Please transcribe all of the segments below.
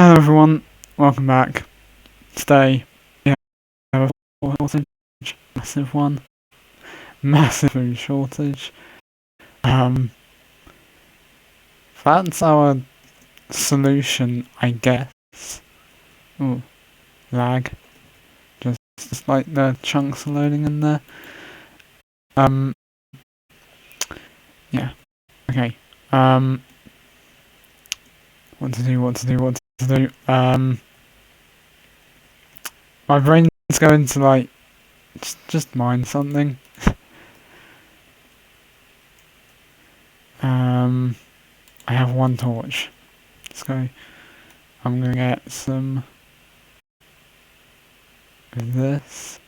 Hello everyone, welcome back. Today we have a food shortage, massive one, massive food shortage. Um, that's our solution, I guess. Ooh, lag. Just like the chunks are loading in there. Yeah, okay. What to do. My brain's going to like, just mine something. I have one torch. Let's go. I'm gonna get some of this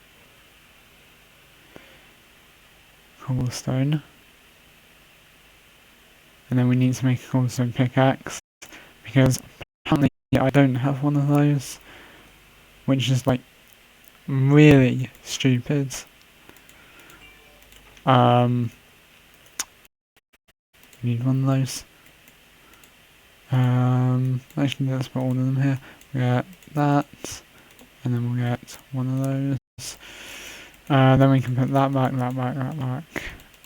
cobblestone, and then we need to make a cobblestone pickaxe because apparently I don't have one of those, which is like really stupid. Need one of those. Actually, let's put all of them here. We get that, and then we'll get one of those. Then we can put that back.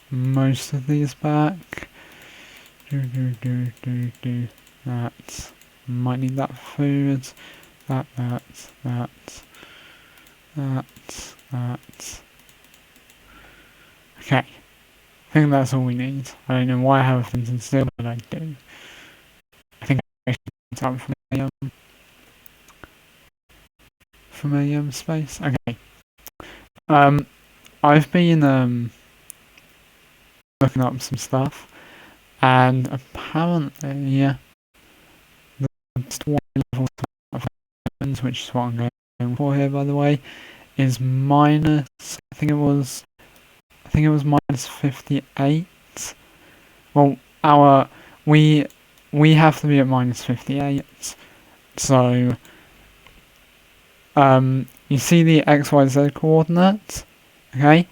Most of these back. Do. That. Might need that food. That. Okay. I think that's all we need. I don't know why I have a flint and steel, but I do. I think I should put out from a space. Okay. I've been looking up some stuff, and apparently, the one level of weapons, which is what I'm going for here, by the way, is minus. I think it was minus 58. Well, we have to be at minus 58. So, you see the XYZ coordinates, okay?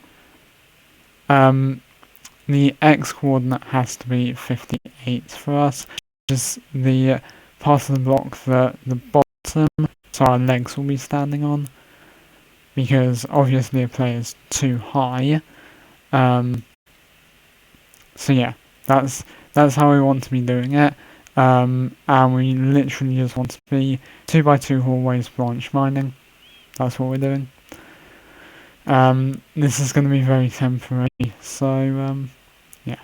The X coordinate has to be 58 for us, which is the part of the block that the bottom, so our legs will be standing on, because obviously a player is too high. So yeah, that's how we want to be doing it. And we literally just want to be 2x2 hallways branch mining. That's what we're doing. This is going to be very temporary, so yeah.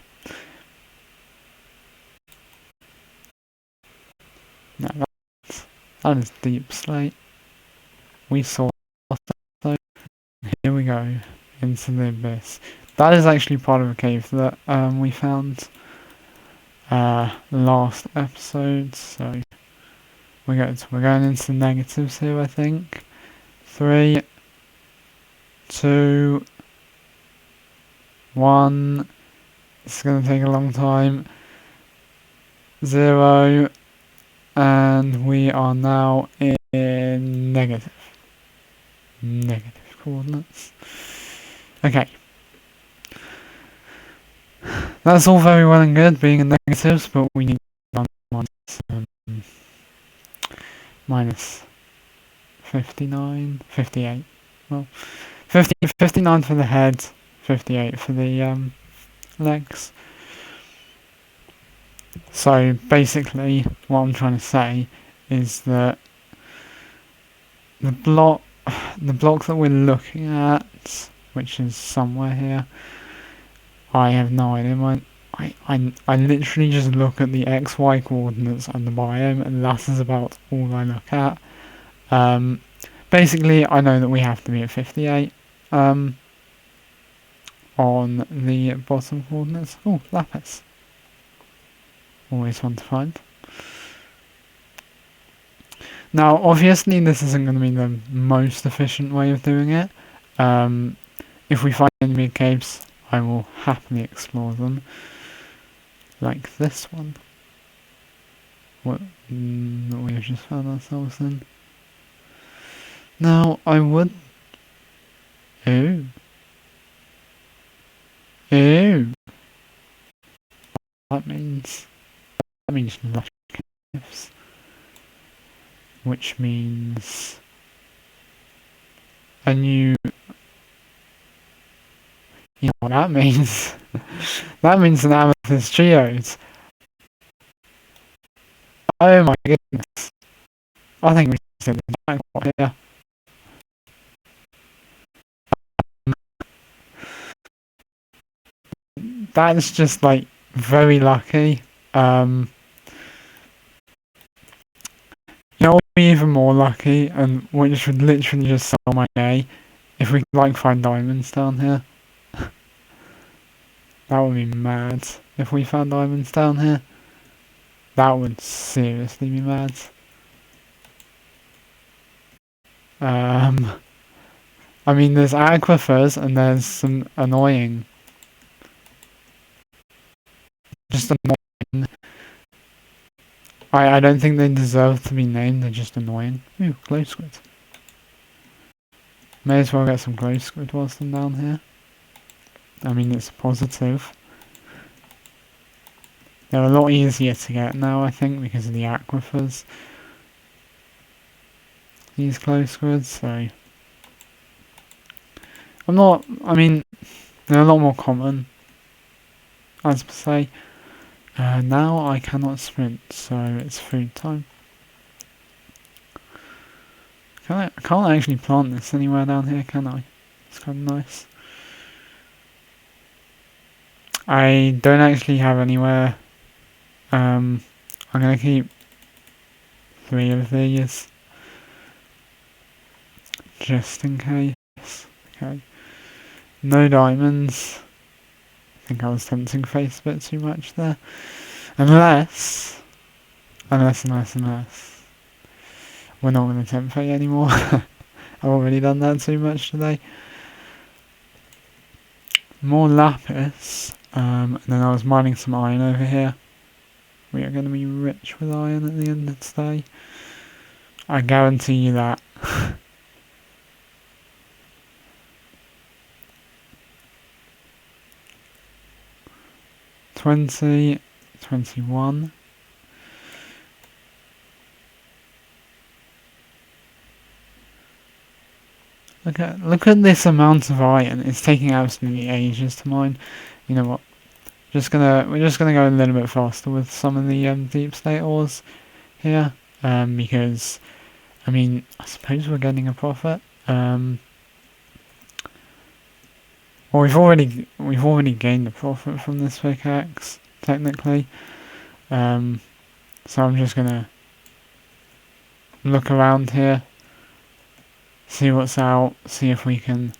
No, that is deep slate. We saw so here we go into the abyss. That is actually part of a cave that we found last episode, so we're going into negatives here, I think. 3, 2, 1. It's gonna take a long time. 0, and we are now in negative coordinates. Okay. That's all very well and good being in negatives, but we need minus 59, 58. Well, 59 for the head, 58 for the legs. So basically, what I'm trying to say is that the block that we're looking at, which is somewhere here, I have no idea. I literally just look at the XY coordinates and the biome, and that is about all I look at. Basically, I know that we have to be at 58 on the bottom coordinates. Oh, lapis. Always fun to find. Now, obviously, this isn't going to be the most efficient way of doing it. If we find any big caves, I will happily explore them. Like this one. What we have just found ourselves in. Now, I would... Ew. That means lush caves. which means a new... You know what that means? That means an amethyst geode. Oh my goodness. I think we should the jackpot here. That's just like very lucky. You know what would be even more lucky, and which would literally just sell my day, if we could like find diamonds down here. That would be mad. If we found diamonds down here, that would seriously be mad. I mean, there's aquifers and there's some annoying. Just annoying. I don't think they deserve to be named, they're just annoying. Ooh, glow squid. May as well get some glow squid whilst I'm down here. I mean, it's positive. They're a lot easier to get now, I think, because of the aquifers. These glow squids, so... I mean, they're a lot more common, as per se. Now I cannot sprint, so it's food time. I can't actually plant this anywhere down here, can I? It's kind of nice. I don't actually have anywhere. I'm gonna keep 3 of these, just in case. Okay. No diamonds. I think I was tempting face a bit too much there. Unless... We're not going to tempt fate anymore. I've already done that too much today. More lapis. And then I was mining some iron over here. We are going to be rich with iron at the end of today. I guarantee you that. 20, 21. Look at this amount of iron. It's taking absolutely ages to mine. You know what? We're just gonna go a little bit faster with some of the deep state ores here, because I mean, I suppose we're getting a profit. Well, we've already gained a profit from this pickaxe, technically. So I'm just gonna look around here, see what's out, see if we can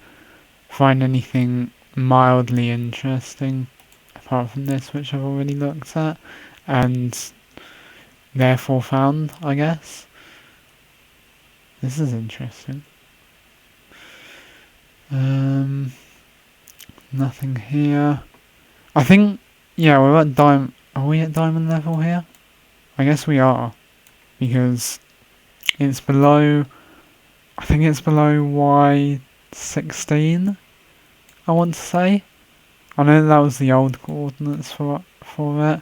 find anything mildly interesting apart from this, which I've already looked at and therefore found, I guess. This is interesting. Nothing here. I think, yeah, we're at diamond. Are we at diamond level here? I guess we are, because it's below. I think it's below Y16. I want to say. I know that was the old coordinates for it,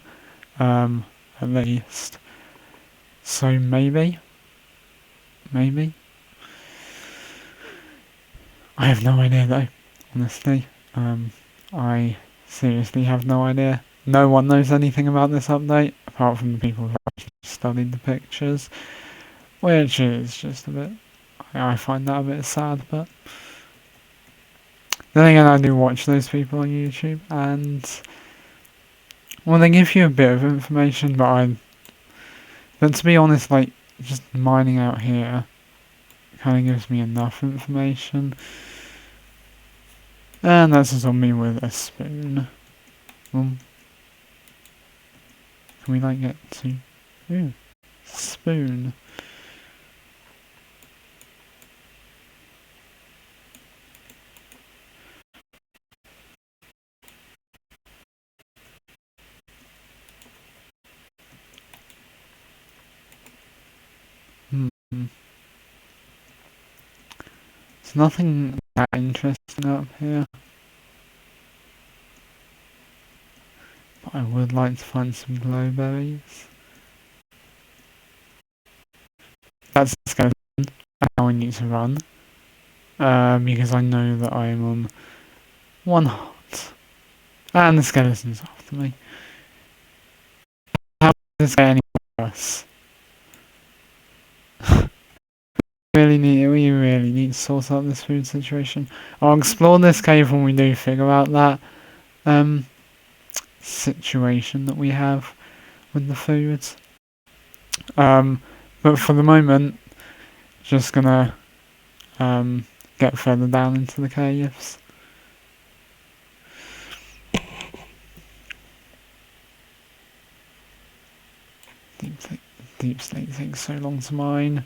at least. So maybe. I have no idea though, honestly. I seriously have no idea. No one knows anything about this update, apart from the people who actually studied the pictures, which is just a bit... I find that a bit sad, but... Then again, I do watch those people on YouTube, and... Well, they give you a bit of information, but to be honest, like, just mining out here kind of gives me enough information. And that's just on me with a spoon. Can we like get to... Ooh, spoon. There's nothing that interesting up here. But I would like to find some glowberries. That's need to run. Because I know that I am on 1 heart. And the skeleton's after me. How does this get any worse? We really need to sort out this food situation. I'll explore this cave when we do figure out that situation that we have with the food. But for the moment, just gonna get further down into the caves. Deep Slate takes so long to mine.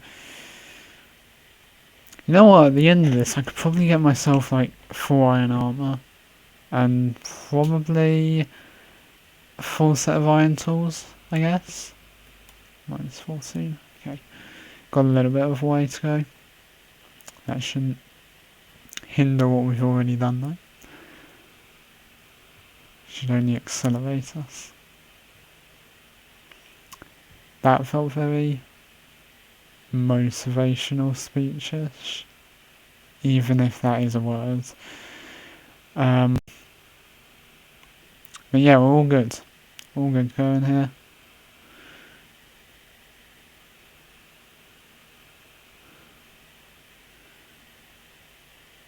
You know what, at the end of this I could probably get myself like 4 iron armor and probably a full set of iron tools, I guess. Minus 14, okay. Got a little bit of a way to go. That shouldn't hinder what we've already done though. Should only accelerate us. That felt very motivational speech-ish, even if that is a word. But yeah, we're all good. All good going here.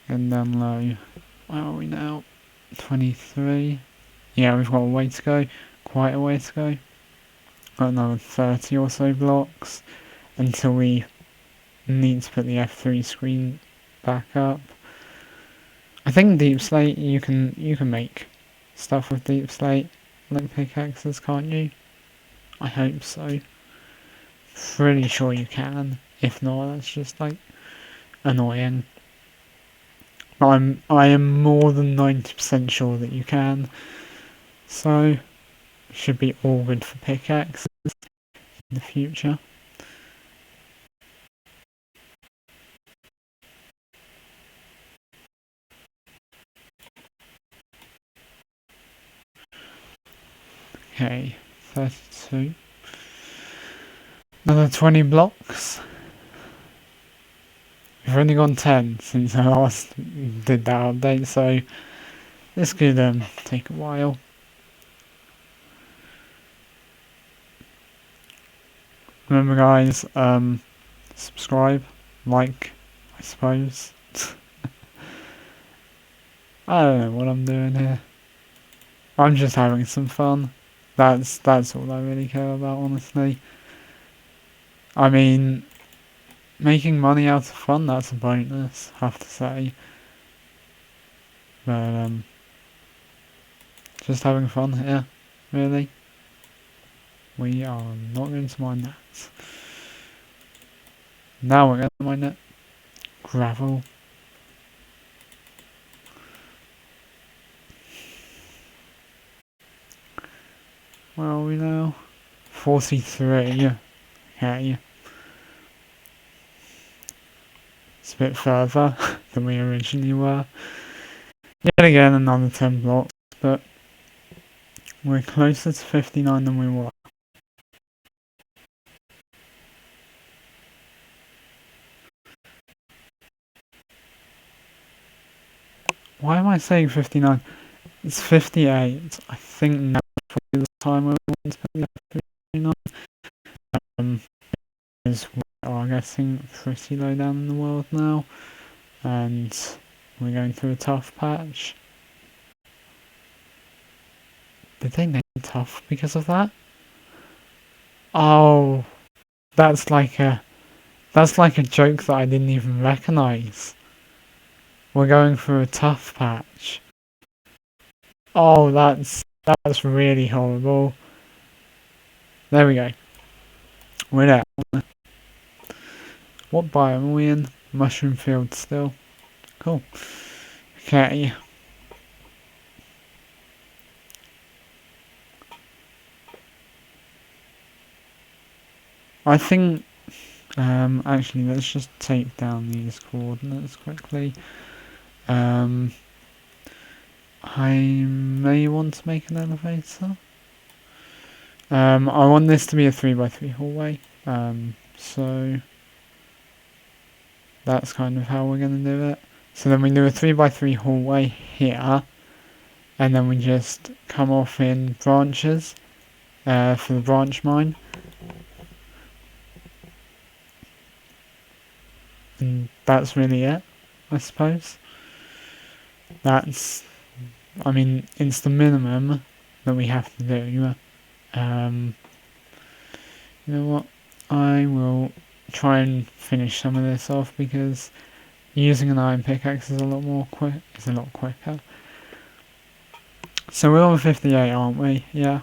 And down low. Where are we now? 23. Yeah, we've got a way to go. Quite a way to go. Got another 30 or so blocks until we need to put the F3 screen back up. I think Deep Slate you can make stuff with Deep Slate like pickaxes, can't you? I hope so. Pretty sure you can. If not, that's just like annoying. I am more than 90% sure that you can. So should be all good for pickaxes in the future. Okay, 32. Another 20 blocks. We've only gone 10 since I last did that update, so this could take a while. Remember guys, subscribe, like, I suppose. I don't know what I'm doing here. I'm just having some fun. That's all I really care about, honestly. I mean, making money out of fun, that's a bonus, I have to say. But, just having fun here, really. We are not going to mine that. Now we're going to mine it. Gravel. Where are we now? 43. Okay. It's a bit further than we originally were. Yet again, another 10 blocks, but we're closer to 59 than we were. Why am I saying 59? It's 58. I think now is the time I want to be 59. Because we are getting pretty low down in the world now, and we're going through a tough patch. Did they name it tough because of that? Oh, that's like a joke that I didn't even recognise. We're going through a tough patch. Oh, that's really horrible. There we go. We're there. What biome are we in? Mushroom field still. Cool. Okay. I think, actually let's just take down these coordinates quickly. I may want to make an elevator. I want this to be a 3x3 hallway. So that's kind of how we're going to do it. So then we do a 3x3 hallway here, and then we just come off in branches for the branch mine. And that's really it, I suppose. It's the minimum that we have to do. You know what? I will try and finish some of this off because using an iron pickaxe is a lot quicker. So we're on 58, aren't we? Yeah.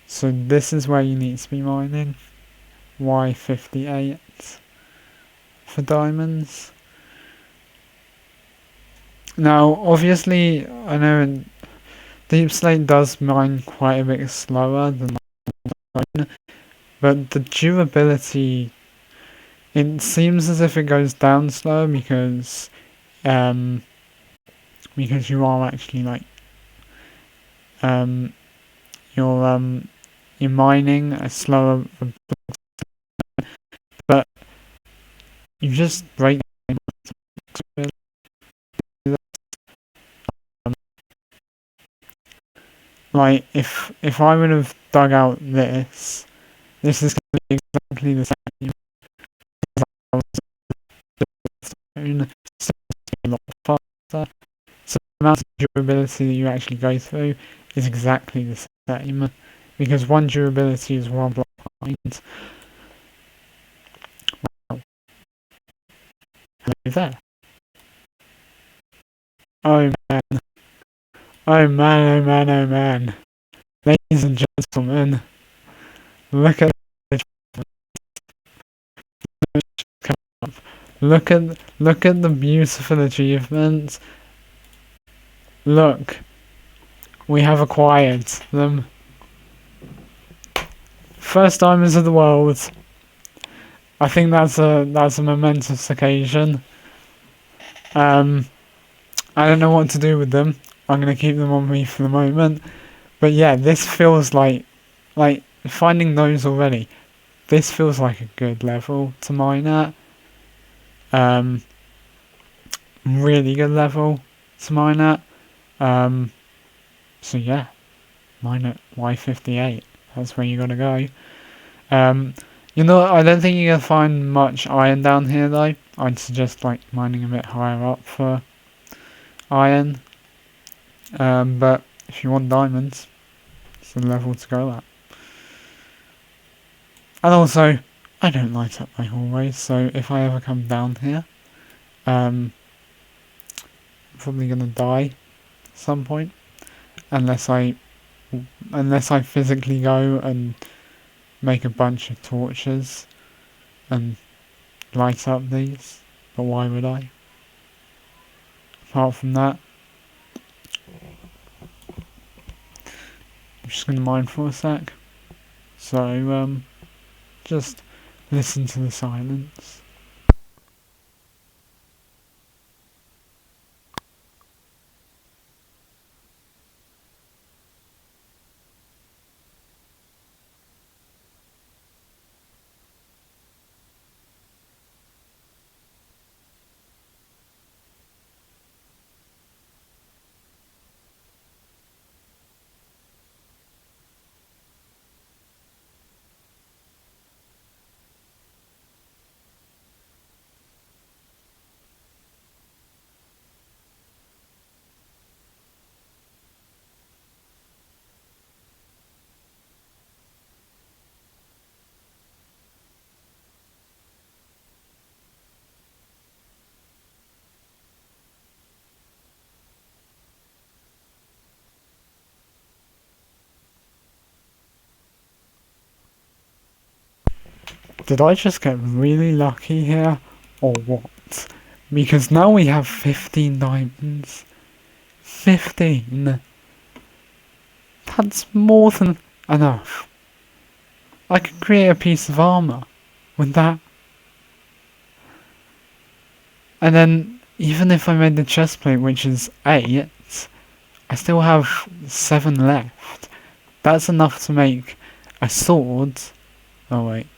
So this is where you need to be mining. Why 58 for diamonds? Now, obviously, I know Deep Slate does mine quite a bit slower than mine, but the durability, it seems as if it goes down slower because you are actually you're mining a slower, but you just break. Like if I would have dug out this is going to be exactly the same. A lot faster. So the amount of durability that you actually go through is exactly the same, because one durability is one block behind. Wow. Hello there. Oh man. Oh man, oh man, oh man. Ladies and gentlemen, look at look at the beautiful achievements. Look, we have acquired them. First diamonds of the world. I think that's a momentous occasion. I don't know what to do with them. I'm gonna keep them on me for the moment. But yeah, this feels like finding those already. This feels like a good level to mine at. Really good level to mine at. So yeah, mine at Y58. That's where you gotta go. I don't think you're gonna find much iron down here though. I'd suggest mining a bit higher up for iron. But if you want diamonds, it's the level to go at. And also, I don't light up my hallways, so if I ever come down here, I'm probably gonna die at some point, unless I physically go and make a bunch of torches and light up these. But why would I? Apart from that, I'm just gonna mine for a sec. So just listen to the silence. Did I just get really lucky here, or what? Because now we have 15 diamonds. 15! That's more than enough. I could create a piece of armor with that. And then, even if I made the chestplate, which is 8, I still have 7 left. That's enough to make a sword. Oh wait.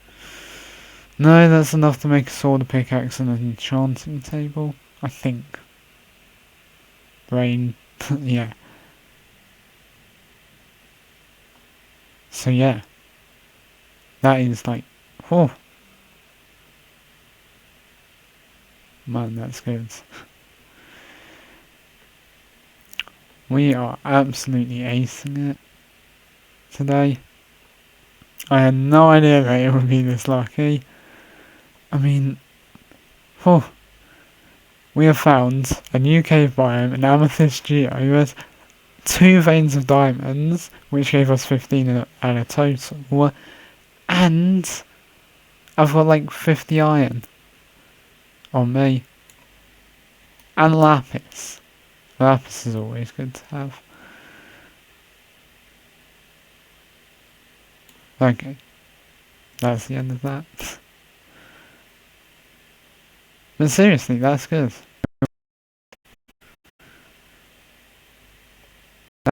No, that's enough to make a sword, a pickaxe, and an enchanting table, I think. Brain, yeah. So yeah, that is like, oh, man, that's good. We are absolutely acing it today. I had no idea that it would be this lucky. I mean, oh, we have found a new cave biome, an amethyst geode, 2 veins of diamonds, which gave us 15 at a total, and I've got like 50 iron on me. And lapis. Lapis is always good to have. Okay, that's the end of that. But seriously, that's good.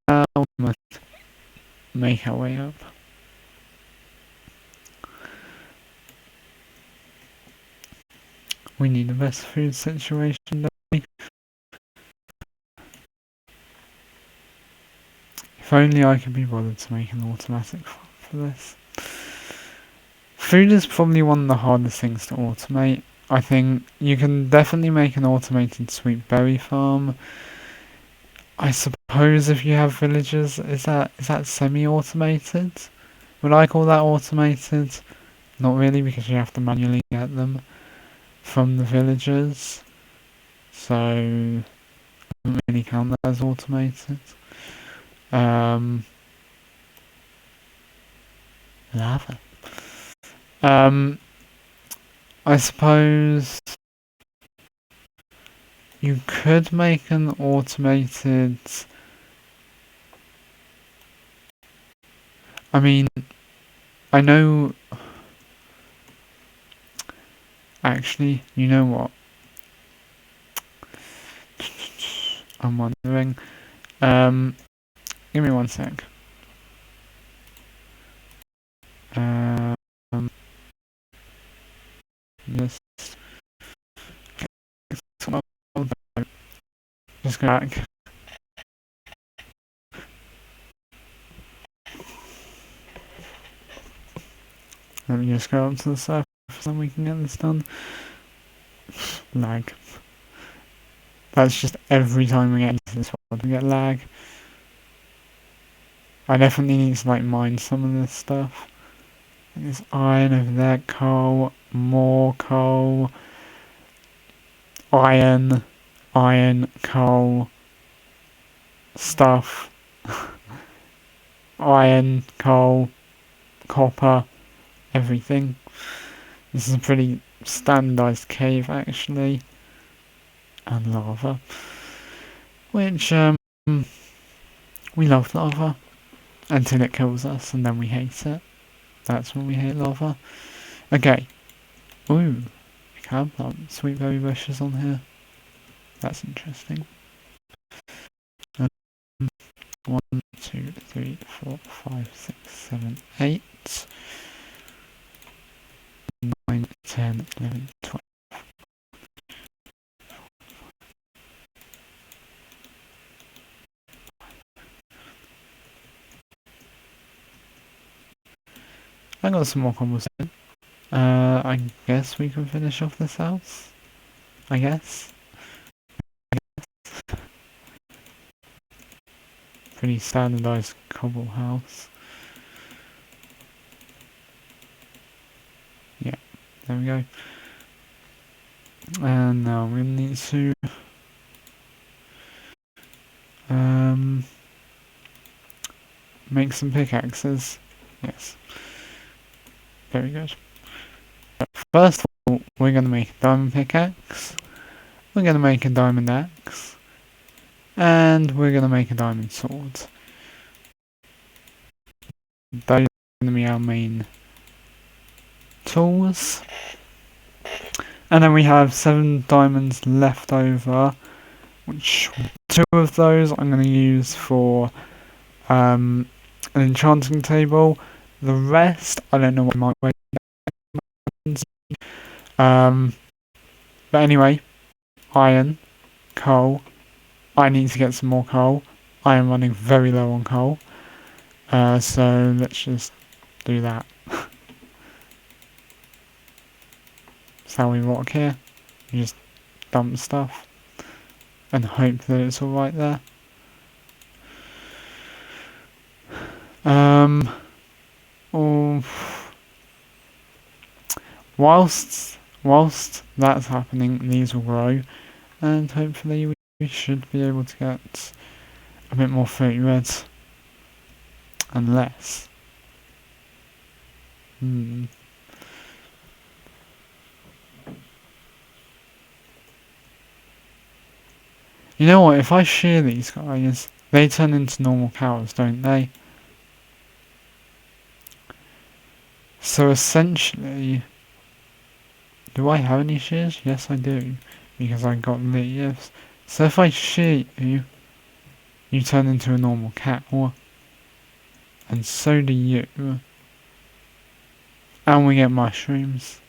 Now we must make our way up. We need the best food situation, don't we? If only I could be bothered to make an automatic farm for this. Food is probably one of the hardest things to automate. I think you can definitely make an automated sweet berry farm. I suppose if you have villagers, is that semi-automated? Would I call that automated? Not really, because you have to manually get them from the villagers. So I don't really count that as automated. Lava. I suppose you could make an automated. I mean, I know. Actually, you know what? I'm wondering. Give me one sec. Just go back. Let me just go up to the surface and we can get this done. Lag. That's just every time we get into this world we get lag. I definitely need to like mine some of this stuff. There's iron over there, coal, more coal, iron, coal, stuff, iron, coal, copper, everything. This is a pretty standardized cave actually. And lava. Which, we love lava. Until it kills us and then we hate it. That's when we hate lava. Okay. Ooh. We can plant sweet berry bushes on here. That's interesting. 1, 2, 3, 4, 5, 6, 7, 8, 9, 10, 11, 12. I got some more cobblestone. I guess we can finish off this house. I guess. Pretty standardized cobble house. Yeah, there we go. And now we need to make some pickaxes. Yes. Very good. First of all, we're going to make a diamond pickaxe. We're going to make a diamond axe. And we're going to make a diamond sword. Those are going to be our main tools. And then we have 7 diamonds left over, which 2 of those I'm going to use for an enchanting table. The rest, I don't know what my way is. But anyway, iron, coal. I need to get some more coal. I am running very low on coal. So let's just do that. That's how we walk here. You just dump stuff and hope that it's alright there. Oh, whilst that's happening, these will grow, and hopefully we should be able to get a bit more food, unless. You know what? If I shear these guys, they turn into normal cows, don't they? So essentially, do I have any shears? Yes, I do, because I got leaves. So if I shear you, you turn into a normal cow, and so do you, and we get mushrooms.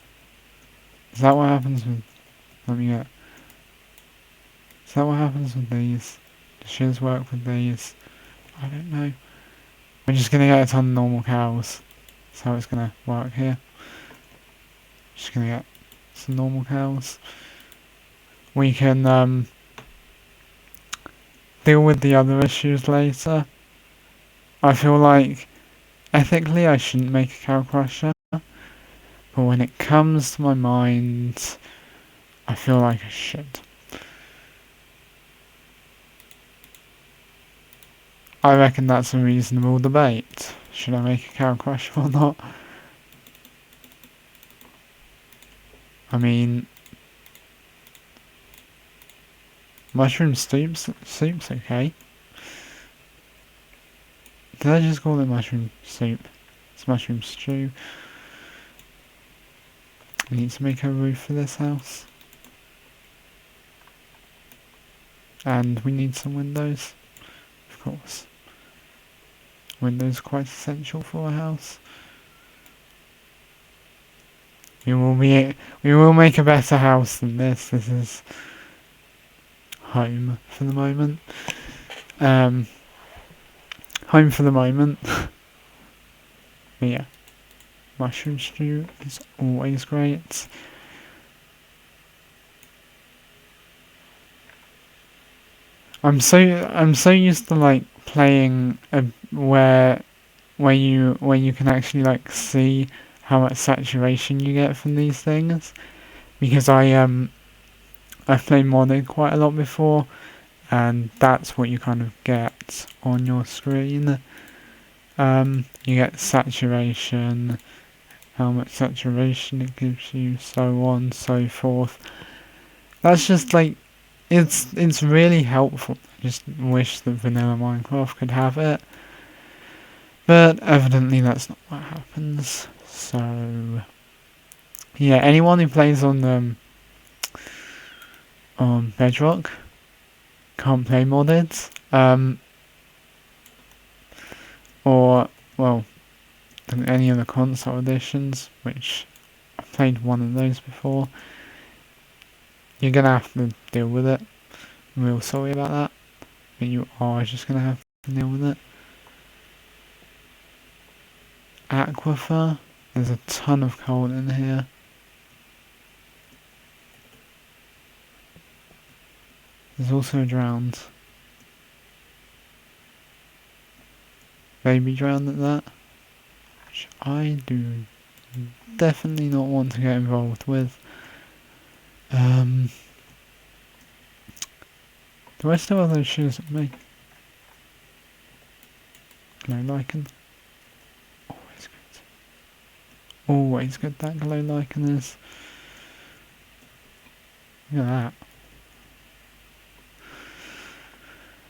Is that what happens with? Let me get. Is that what happens with these? Does shears work with these? I don't know. We're just gonna get a ton of normal cows. That's how it's gonna work here. Just gonna get some normal cows. We can deal with the other issues later. I feel like ethically I shouldn't make a cow crusher, but when it comes to my mind, I feel like I should. I reckon that's a reasonable debate. Should I make a cow crusher or not? I mean, mushroom soup's okay. Did I just call it mushroom soup? It's mushroom stew. I need to make a roof for this house. And we need some windows, of course. Windows quite essential for a house. We will make a better house than this. This is home for the moment. Home for the moment. But yeah, mushroom stew is always great. I'm so used to like playing where you can actually like see how much saturation you get from these things, because I've played modded quite a lot before, and that's what you kind of get on your screen. You get saturation, how much saturation it gives you, so on, so forth. That's just like, it's really helpful. I just wish that vanilla Minecraft could have it. But evidently that's not what happens. So yeah, anyone who plays on Bedrock can't play modded. Or well, any of the console editions, which I've played one of those before. You're gonna have to deal with it. I'm real sorry about that, but you are just gonna have to deal with it. Aquifer. There's a ton of coal in here. There's also a drowned. Baby drowned at that. Which I do definitely not want to get involved with. Do I still have those shoes at me? Glow lichen. Always good. Always good that glow lichen is. Look at that.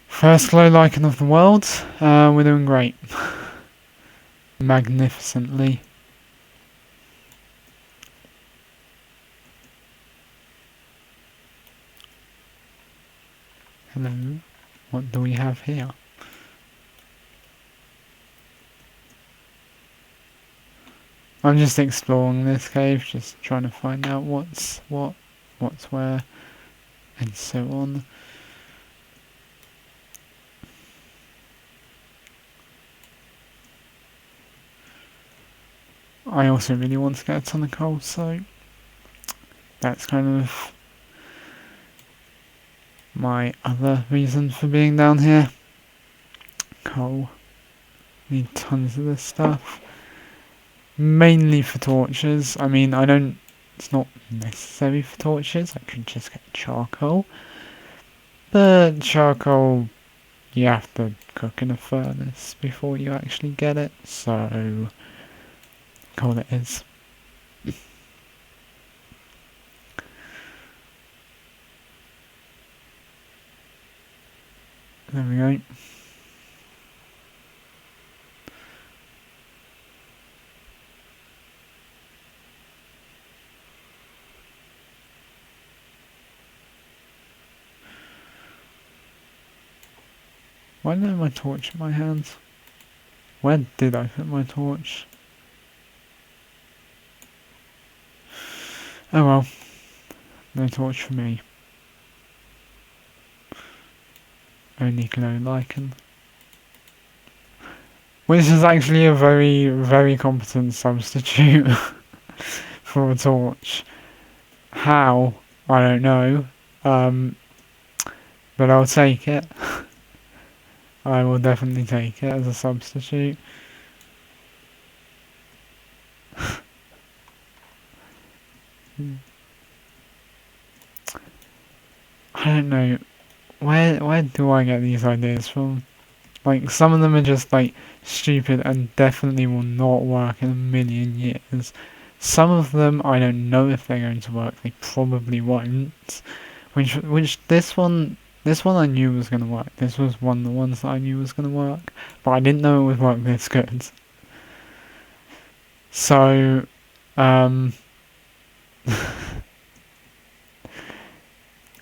First glow lichen of the world. We're doing great. Magnificently. Hello. What do we have here? I'm just exploring this cave, just trying to find out what's where, and so on. I also really want to get a ton of coal, so that's kind of my other reason for being down here. Coal. Need tons of this stuff. Mainly for torches. I mean, it's not necessary for torches. I could just get charcoal. But charcoal, you have to cook in a furnace before you actually get it. So, coal it is. There we go. Why did I have my torch in my hands? Where did I put my torch? Oh well. No torch for me. Only glow lichen. Which is actually a very, very competent substitute for a torch. How? I don't know. But I'll take it. I will definitely take it as a substitute. I don't know. Where do I get these ideas from? Like, some of them are just, like, stupid and definitely will not work in a million years. Some of them, I don't know if they're going to work. They probably won't. Which this one I knew was going to work. This was one of the ones that I knew was going to work. But I didn't know it would work this good. So, glow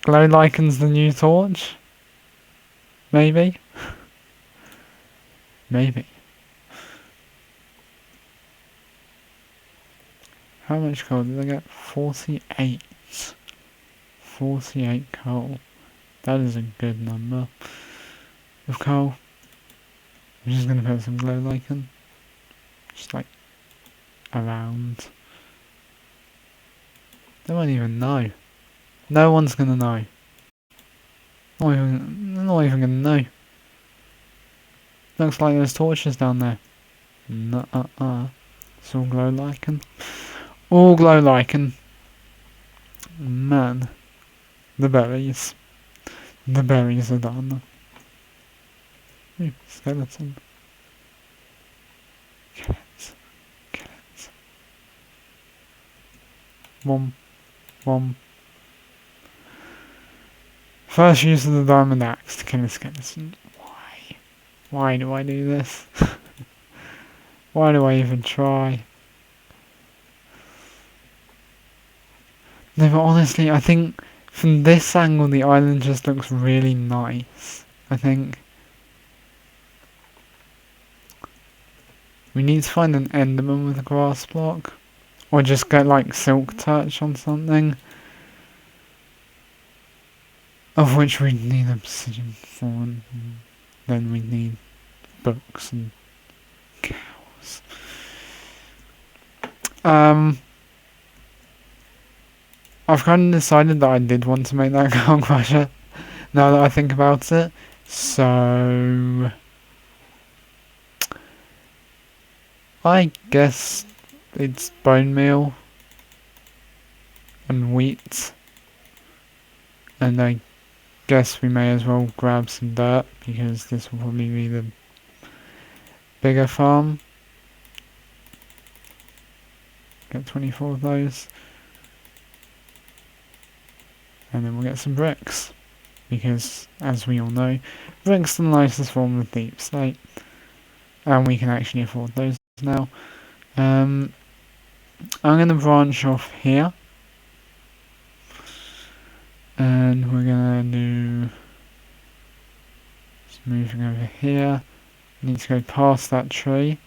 liken's the new torch? Maybe? Maybe. How much coal did I get? 48. 48 coal. That is a good number of coal. I'm just gonna put some glow lichen. Just like around. They won't even know. No one's gonna know. They're not even gonna know. Looks like there's torches down there. Nuh-uh-uh. It's all glow lichen. All glow lichen. Man. The berries. The berries are done. Ooh, skeleton. Skeletons. Skeletons. Wom. Wom. First use of the diamond axe to kill a skeleton. Why? Why do I do this? Why do I even try? No, but honestly, I think from this angle the island just looks really nice. I think we need to find an enderman with a grass block. Or just get like silk touch on something. Of which we need obsidian for, and then we need books and cows. I've kind of decided that I did want to make that cow crusher, now that I think about it. So I guess it's bone meal and wheat, and I guess we may as well grab some dirt because this will probably be the bigger farm. Get 24 of those, and then we'll get some bricks because, as we all know, bricks are the nicest form of deep slate, and we can actually afford those now. I'm going to branch off here, and we're going to do just moving over here. Need to go past that tree,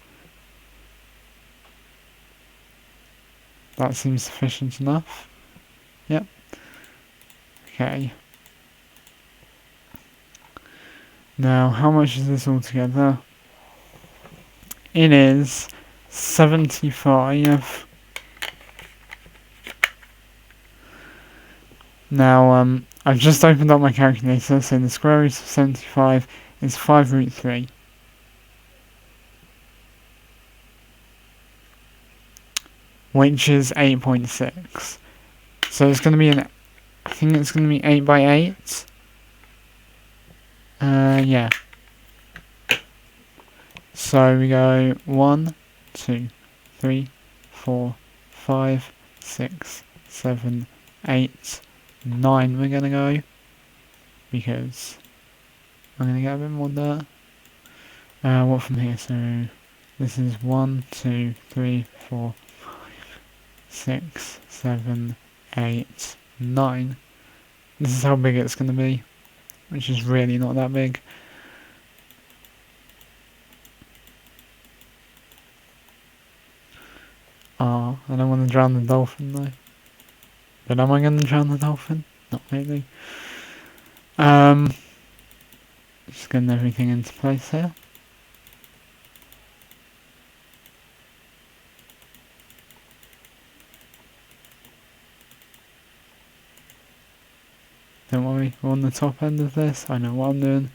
That seems sufficient enough. Yep. Okay. Now, how much is this all together? It is 75. Now, I've just opened up my calculator, so the square root of 75 is 5 root 3. Which is 8.6. So it's going to be I think it's going to be 8 by 8. Yeah. So we go 1, 2, 3, 4, 5, 6, 7, 8, 9 we're going to go. Because I'm going to get a bit more dirt. What from here? So this is 1, 2, 3, 4, 6, 7, 8, 9. This is how big it's going to be, which is really not that big. I don't want to drown the dolphin though. But am I going to drown the dolphin? Not really. Just getting everything into place here. Don't worry, we're on the top end of this. I know what I'm doing.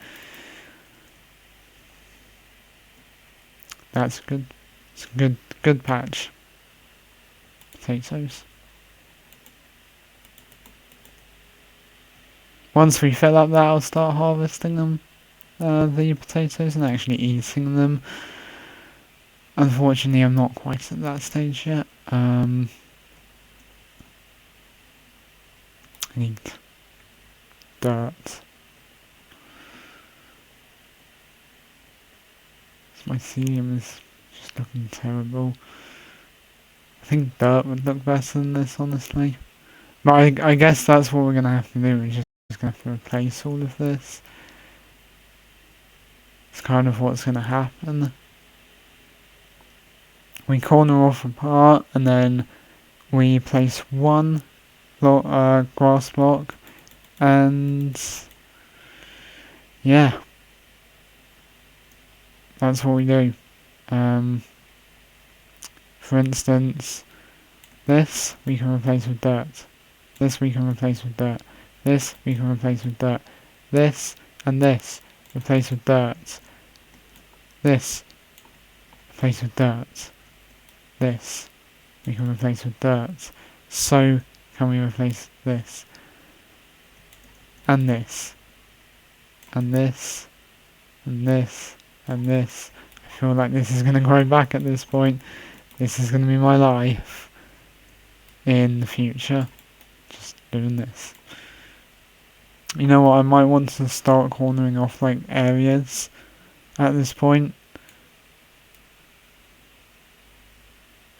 That's good. It's a good patch. Potatoes. Once we fill up that, I'll start harvesting them, the potatoes, and actually eating them. Unfortunately, I'm not quite at that stage yet. I need dirt. My mycelium is just looking terrible. I think dirt would look better than this, honestly. But I guess that's what we're going to have to do. We're just going to have to replace all of this. It's kind of what's going to happen. We corner off a part, and then we place one grass block, and yeah, that's what we do. For instance, this we can replace with dirt. This we can replace with dirt. This we can replace with dirt. This and this replace with dirt. This replace with dirt. This we can replace with dirt. So can we replace this? And this. And this. And this. And this. I feel like this is going to grow back at this point. This is going to be my life in the future. Just doing this. You know what, I might want to start cornering off like areas at this point.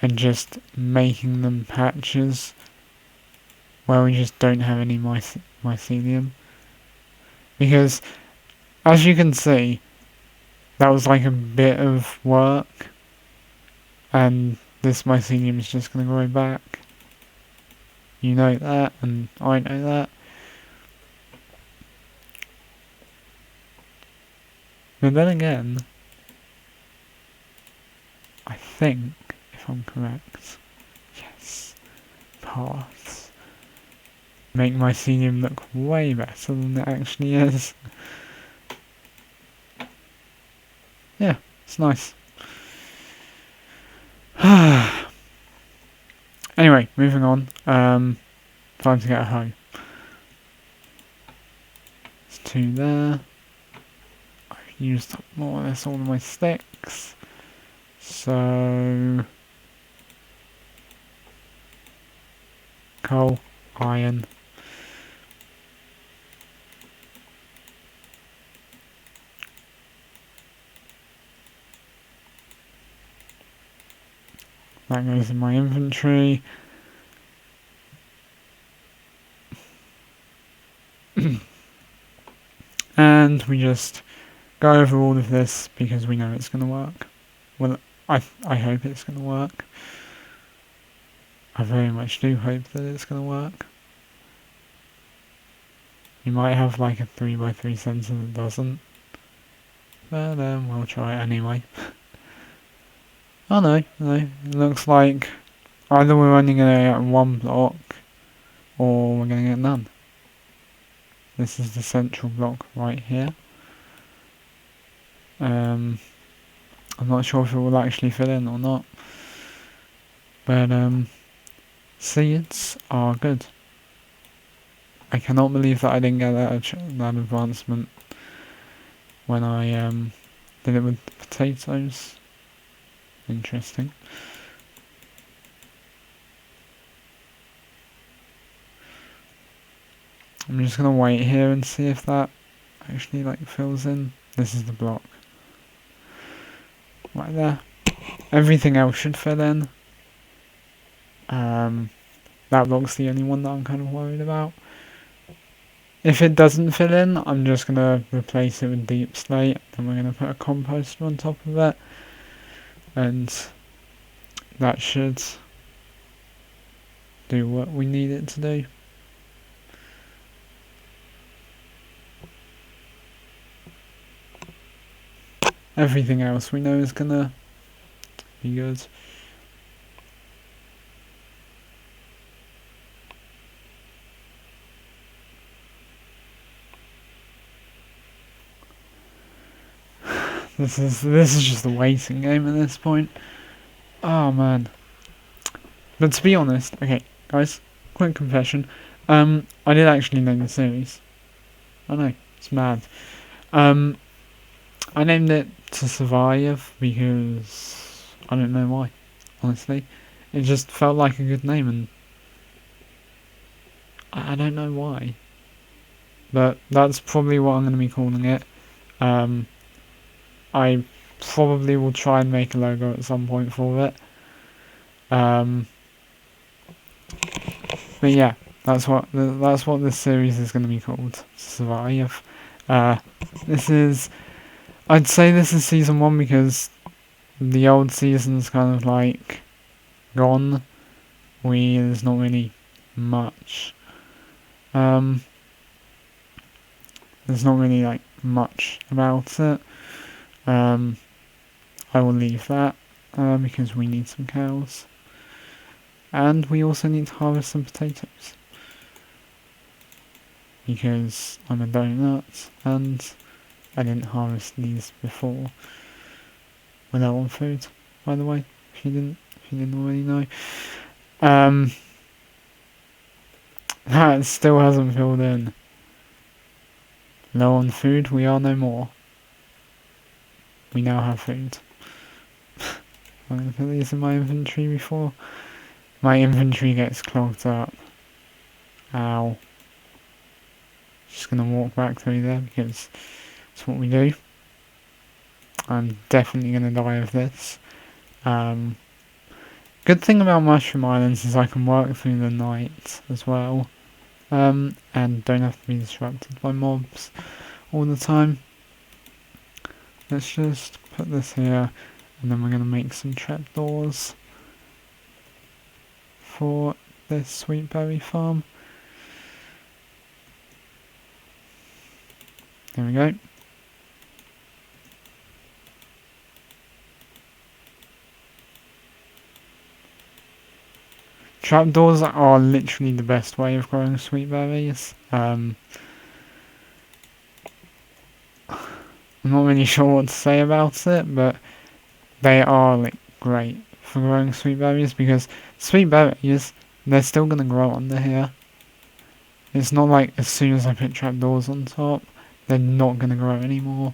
And just making them patches where we just don't have any mycelium. Because, as you can see, that was like a bit of work. And this mycelium is just going to grow back. You know that, and I know that. But then again, I think, if I'm correct, yes, paths make mycelium look way better than it actually is. Yeah, it's nice. Anyway, moving on. Time to get a hoe. There's 2 there. I've used up more or less all of my sticks. So coal, iron. That goes in my inventory. And we just go over all of this because we know it's going to work. Well, I hope it's going to work. I very much do hope that it's going to work. You might have like a 3x3 sensor that doesn't, but we'll try it anyway. Oh no, it looks like either we're only going to get one block, or we're going to get none. This is the central block right here. I'm not sure if it will actually fit in or not, but seeds are good. I cannot believe that I didn't get that advancement when I did it with potatoes. Interesting. I'm just gonna wait here and see if that actually like fills in. This is the block. Right there. Everything else should fill in. That block's the only one that I'm kind of worried about. If it doesn't fill in, I'm just gonna replace it with deep slate, and we're gonna put a composter on top of it. And that should do what we need it to do. Everything else we know is gonna be good. This is just a waiting game at this point. Oh man. But to be honest, okay, guys, quick confession. I did actually name the series. I know, it's mad. I named it To Survive because I don't know why, honestly. It just felt like a good name, and I don't know why. But that's probably what I'm going to be calling it. I probably will try and make a logo at some point for it. But yeah, that's what this series is going to be called. Survive. I'd say this is season 1 because the old season's kind of like gone. There's not really much. There's not really like much about it. I will leave that because we need some cows. And we also need to harvest some potatoes. Because I'm a donut and I didn't harvest these before. Without on food, by the way, if you didn't already know. That still hasn't filled in. Low on food, we are no more. We now have food. I'm going to put these in my inventory before my inventory gets clogged up. Ow. Just going to walk back through there because it's what we do. I'm definitely going to die of this. Good thing about Mushroom Islands is I can work through the night as well. And don't have to be disrupted by mobs all the time. Let's just put this here, and then we're going to make some trapdoors for this sweet berry farm. There we go. Trapdoors are literally the best way of growing sweet berries. I'm not really sure what to say about it, but they are like great for growing sweet berries because sweet berries, they're still going to grow under here. It's not like as soon as I put trapdoors on top, they're not going to grow anymore.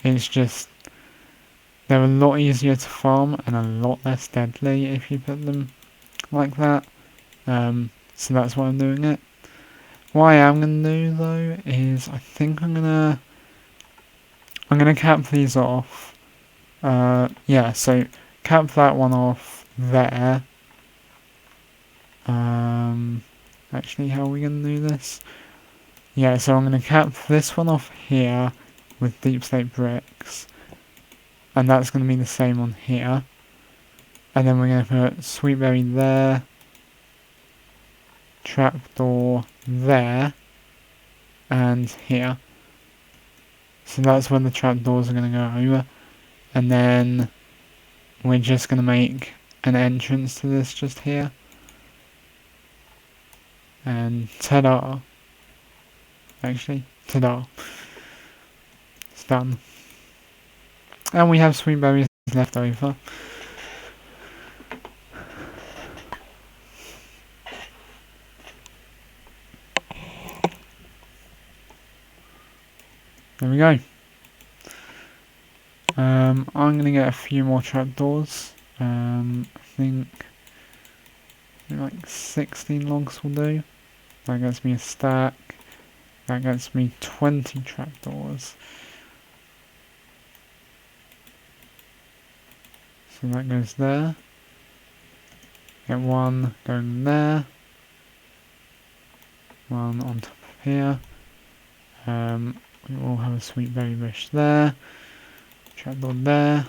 It's just, they're a lot easier to farm and a lot less deadly if you put them like that. So that's why I'm doing it. What I am going to do though is I think I'm going to cap these off. Yeah, so cap that one off there. Actually, how are we going to do this? Yeah, so I'm going to cap this one off here with deep slate bricks. And that's going to be the same on here. And then we're going to put sweetberry there, trapdoor there, and here. So that's where the trapdoors are going to go over. And then we're just going to make an entrance to this just here. And ta-da. Actually, ta-da. It's done. And we have sweet berries left over. There we go. I'm going to get a few more trapdoors. I think like 16 logs will do. That gets me a stack. That gets me 20 trapdoors. So that goes there. Get one going there. One on top of here. We will have a sweet berry bush there. Trapdoor there.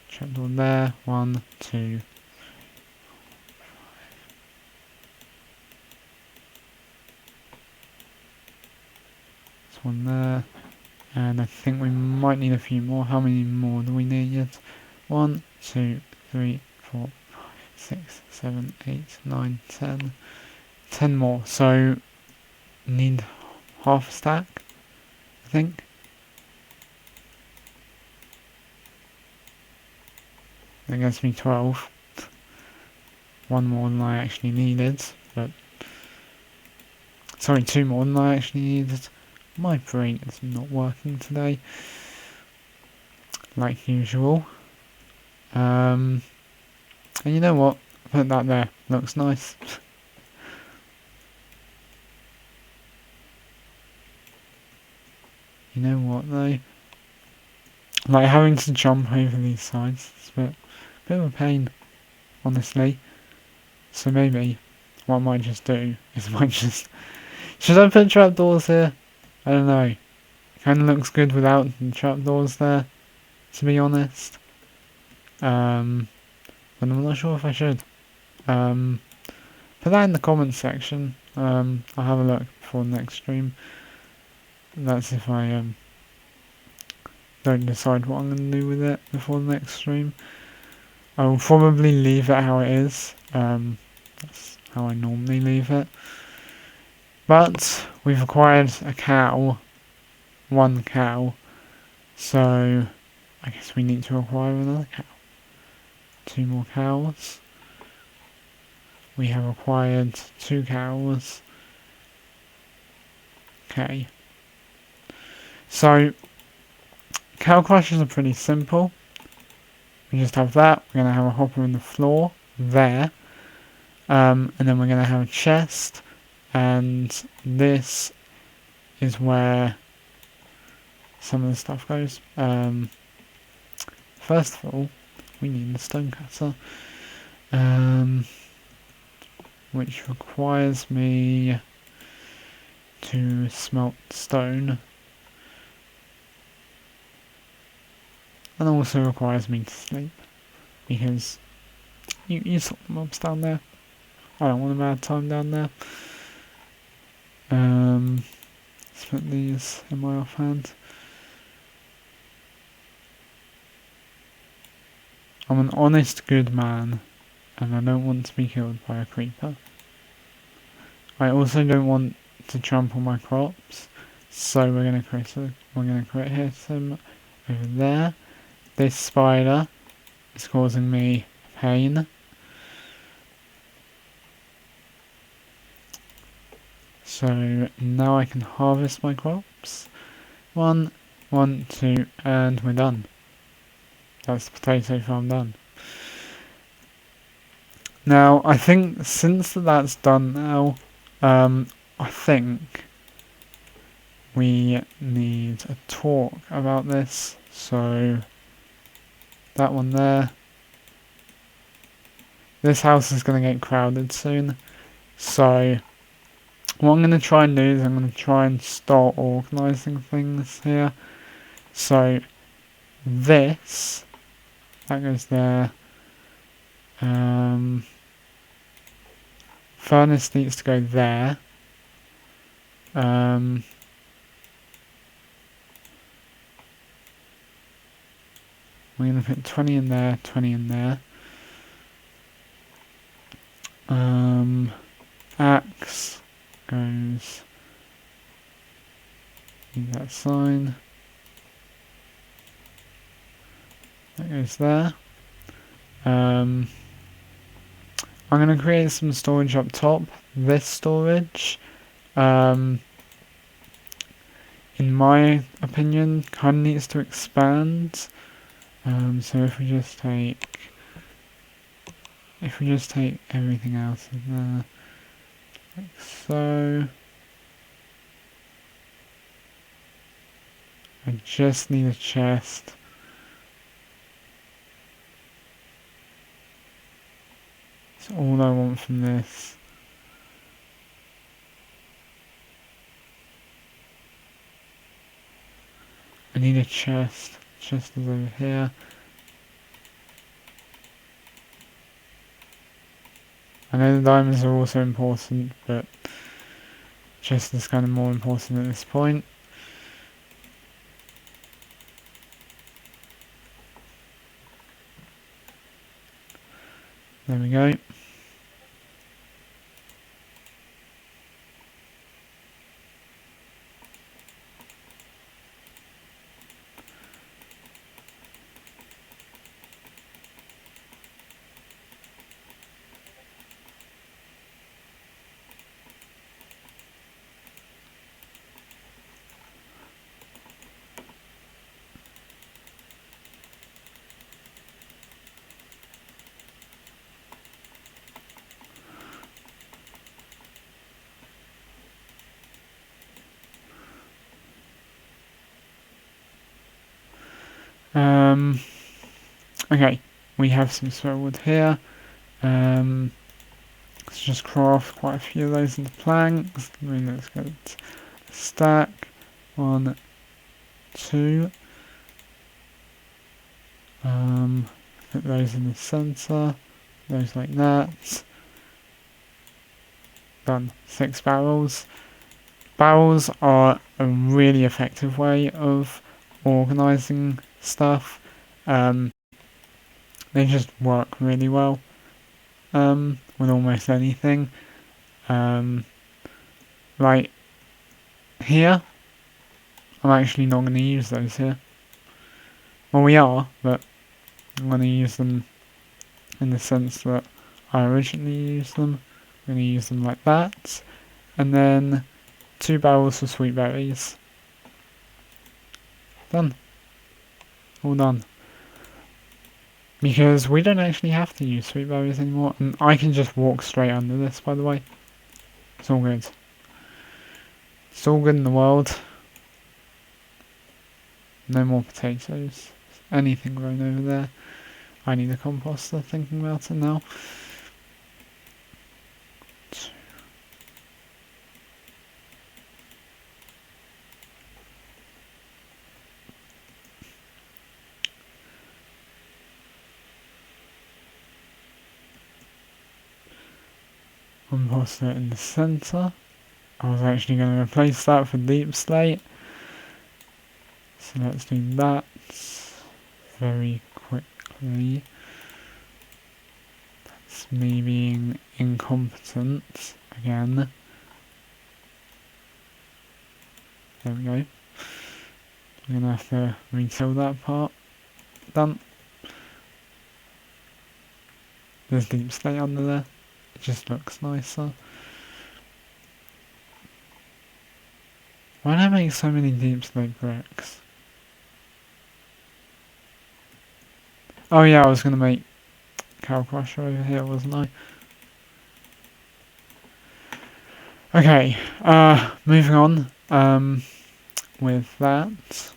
Trapdoor there. 1, 2. This one there. And I think we might need a few more. How many more do we need yet? 1, 2, 3, 4, 5, 6, 7, 8, 9, 10. 10 more. So need half a stack, I think. That gets me 12. One more than I actually needed, but sorry, 2 more than I actually needed. My brain is not working today, like usual. And you know what? Put that there. Looks nice. You know what though? Like having to jump over these sides, it's a bit of a pain, honestly. So maybe what I might just do is I might just... Should I put trapdoors here? I don't know. Kinda looks good without the trapdoors there, to be honest. But I'm not sure if I should. Put that in the comments section. I'll have a look before the next stream. That's if I don't decide what I'm going to do with it before the next stream. I will probably leave it how it is. That's how I normally leave it. But we've acquired a cow. 1 cow. So I guess we need to acquire another cow. 2 more cows. We have acquired 2 cows. Okay. So cow crushes are pretty simple. We just have that. We're going to have a hopper in the floor there. And then we're going to have a chest. And this is where some of the stuff goes. First of all, we need the stone cutter. Which requires me to smelt stone. And also requires me to sleep, because you saw the mobs down there. I don't want a mad time down there. Let's put these in my offhand. I'm an honest good man, and I don't want to be killed by a creeper. I also don't want to trample my crops, so we're gonna create him over there. This spider is causing me pain. So now I can harvest my crops. 1, 1, 2, and we're done. That's the potato farm done. Now, I think since that's done now, I think we need a talk about this. So that one there. This house is going to get crowded soon. So what I'm going to try and do is I'm going to try and start organising things here. So this, that goes there. Furnace needs to go there. We're going to put 20 in there, 20 in there. Axe goes... Need that sign. That goes there. I'm going to create some storage up top. This storage, in my opinion, kind of needs to expand. So if we just take everything else in there, like so. I just need a chest. That's all I want from this. I need a chest. Chest is over here. I know the diamonds are also important, but chest is kind of more important at this point. There we go. Okay, we have some spare wood here. Let's just craft quite a few of those into planks. I mean, let's get a stack. 1, 2. Put those in the center. Those like that. Done. 6 barrels. Barrels are a really effective way of organizing stuff. They just work really well with almost anything. Like here, I'm actually not going to use those here. Well, we are, but I'm going to use them in the sense that I originally used them. I'm going to use them like that. And then 2 barrels for sweet berries. Done. All done. Because we don't actually have to use sweet berries anymore, and I can just walk straight under this, by the way. It's all good. It's all good in the world. No more potatoes. Anything grown over there. I need a composter, thinking about it now. Composter in the center. I was actually going to replace that for deep slate. So let's do that very quickly. That's me being incompetent again. There we go. I'm going to have to retail that part. Done. There's deep slate under there. It just looks nicer. Why did I make so many deep slate bricks? Oh yeah, I was going to make Cow Crusher over here, wasn't I? Okay, moving on with that.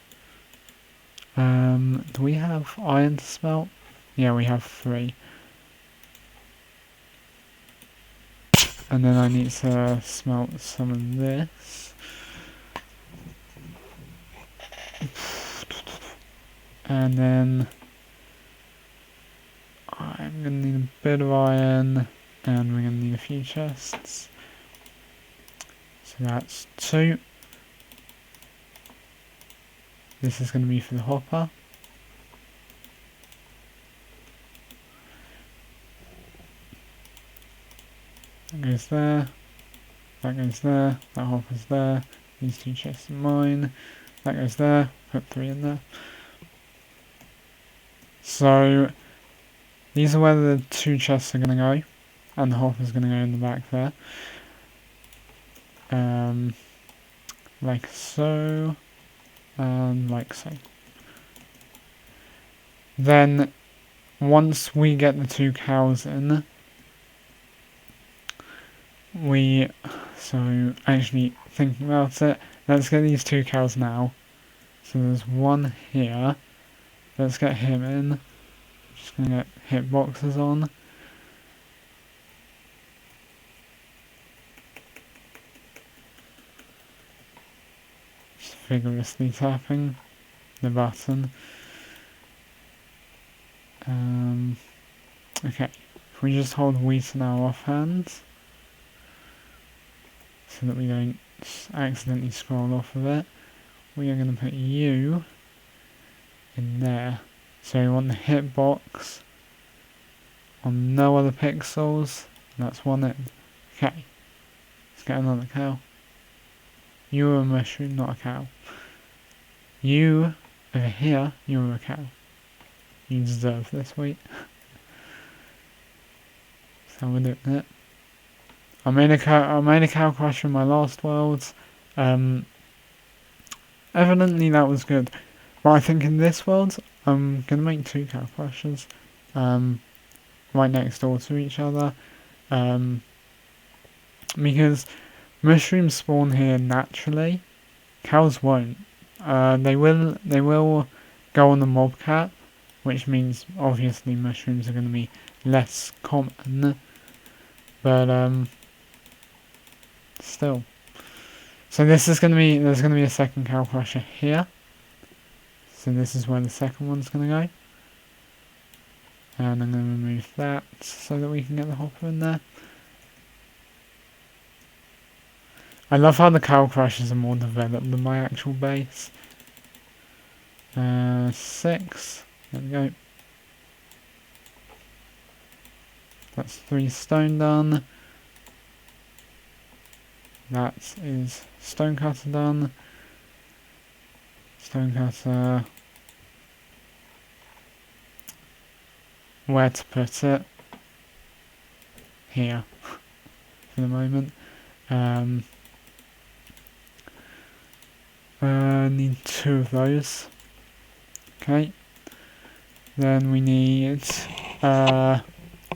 Do we have iron to smelt? Yeah, we have 3. And then I need to smelt some of this. And then I we're going to need a bit of iron, and we're going to need a few chests. So that's 2. This is going to be for the hopper. That goes there. That goes there. That hopper's there. These 2 chests are mine. That goes there. Put 3 in there. So these are where the 2 chests are going to go, and the hopper's going to go in the back there. Like so, and like so. Then, once we get the 2 cows in, so actually thinking about it, let's get these 2 cows now. So there's one here. Let's get him in. Just gonna get hitboxes on. Just vigorously tapping the button. Okay, if we just hold wheat in our offhands, so that we don't accidentally scroll off of it, we are going to put you in there. So we want the hitbox on no other pixels, and that's 1 in. Okay, let's get another cow. You are a mushroom, not a cow. You, over here, you are a cow. You deserve this wheat. That's how we're doing it. I made a cow crusher in my last worlds. Evidently that was good. But I think in this world, I'm going to make 2 cow crushers. Right next door to each other. Because mushrooms spawn here naturally. Cows won't. They will go on the mob cap, which means obviously mushrooms are going to be less common. But still. So there's going to be a second cow crusher here. So this is where the second one's going to go. And I'm going to remove that so that we can get the hopper in there. I love how the cow crushers are more developed than my actual base. 6. There we go. That's 3 stone done. That is stonecutter done. Stonecutter. Where to put it? Here. For the moment. Need 2 of those. Okay. Then we need, what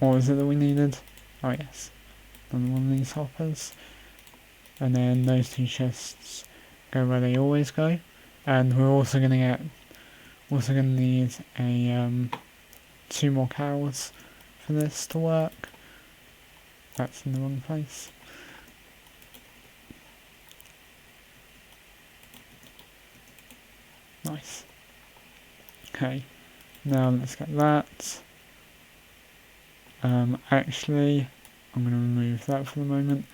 was it that we needed? Oh yes. Another one of these hoppers. And then those 2 chests go where they always go. And we're also gonna need a 2 more cows for this to work. That's in the wrong place. Nice. Okay, now let's get that. Actually, I'm going to remove that for the moment.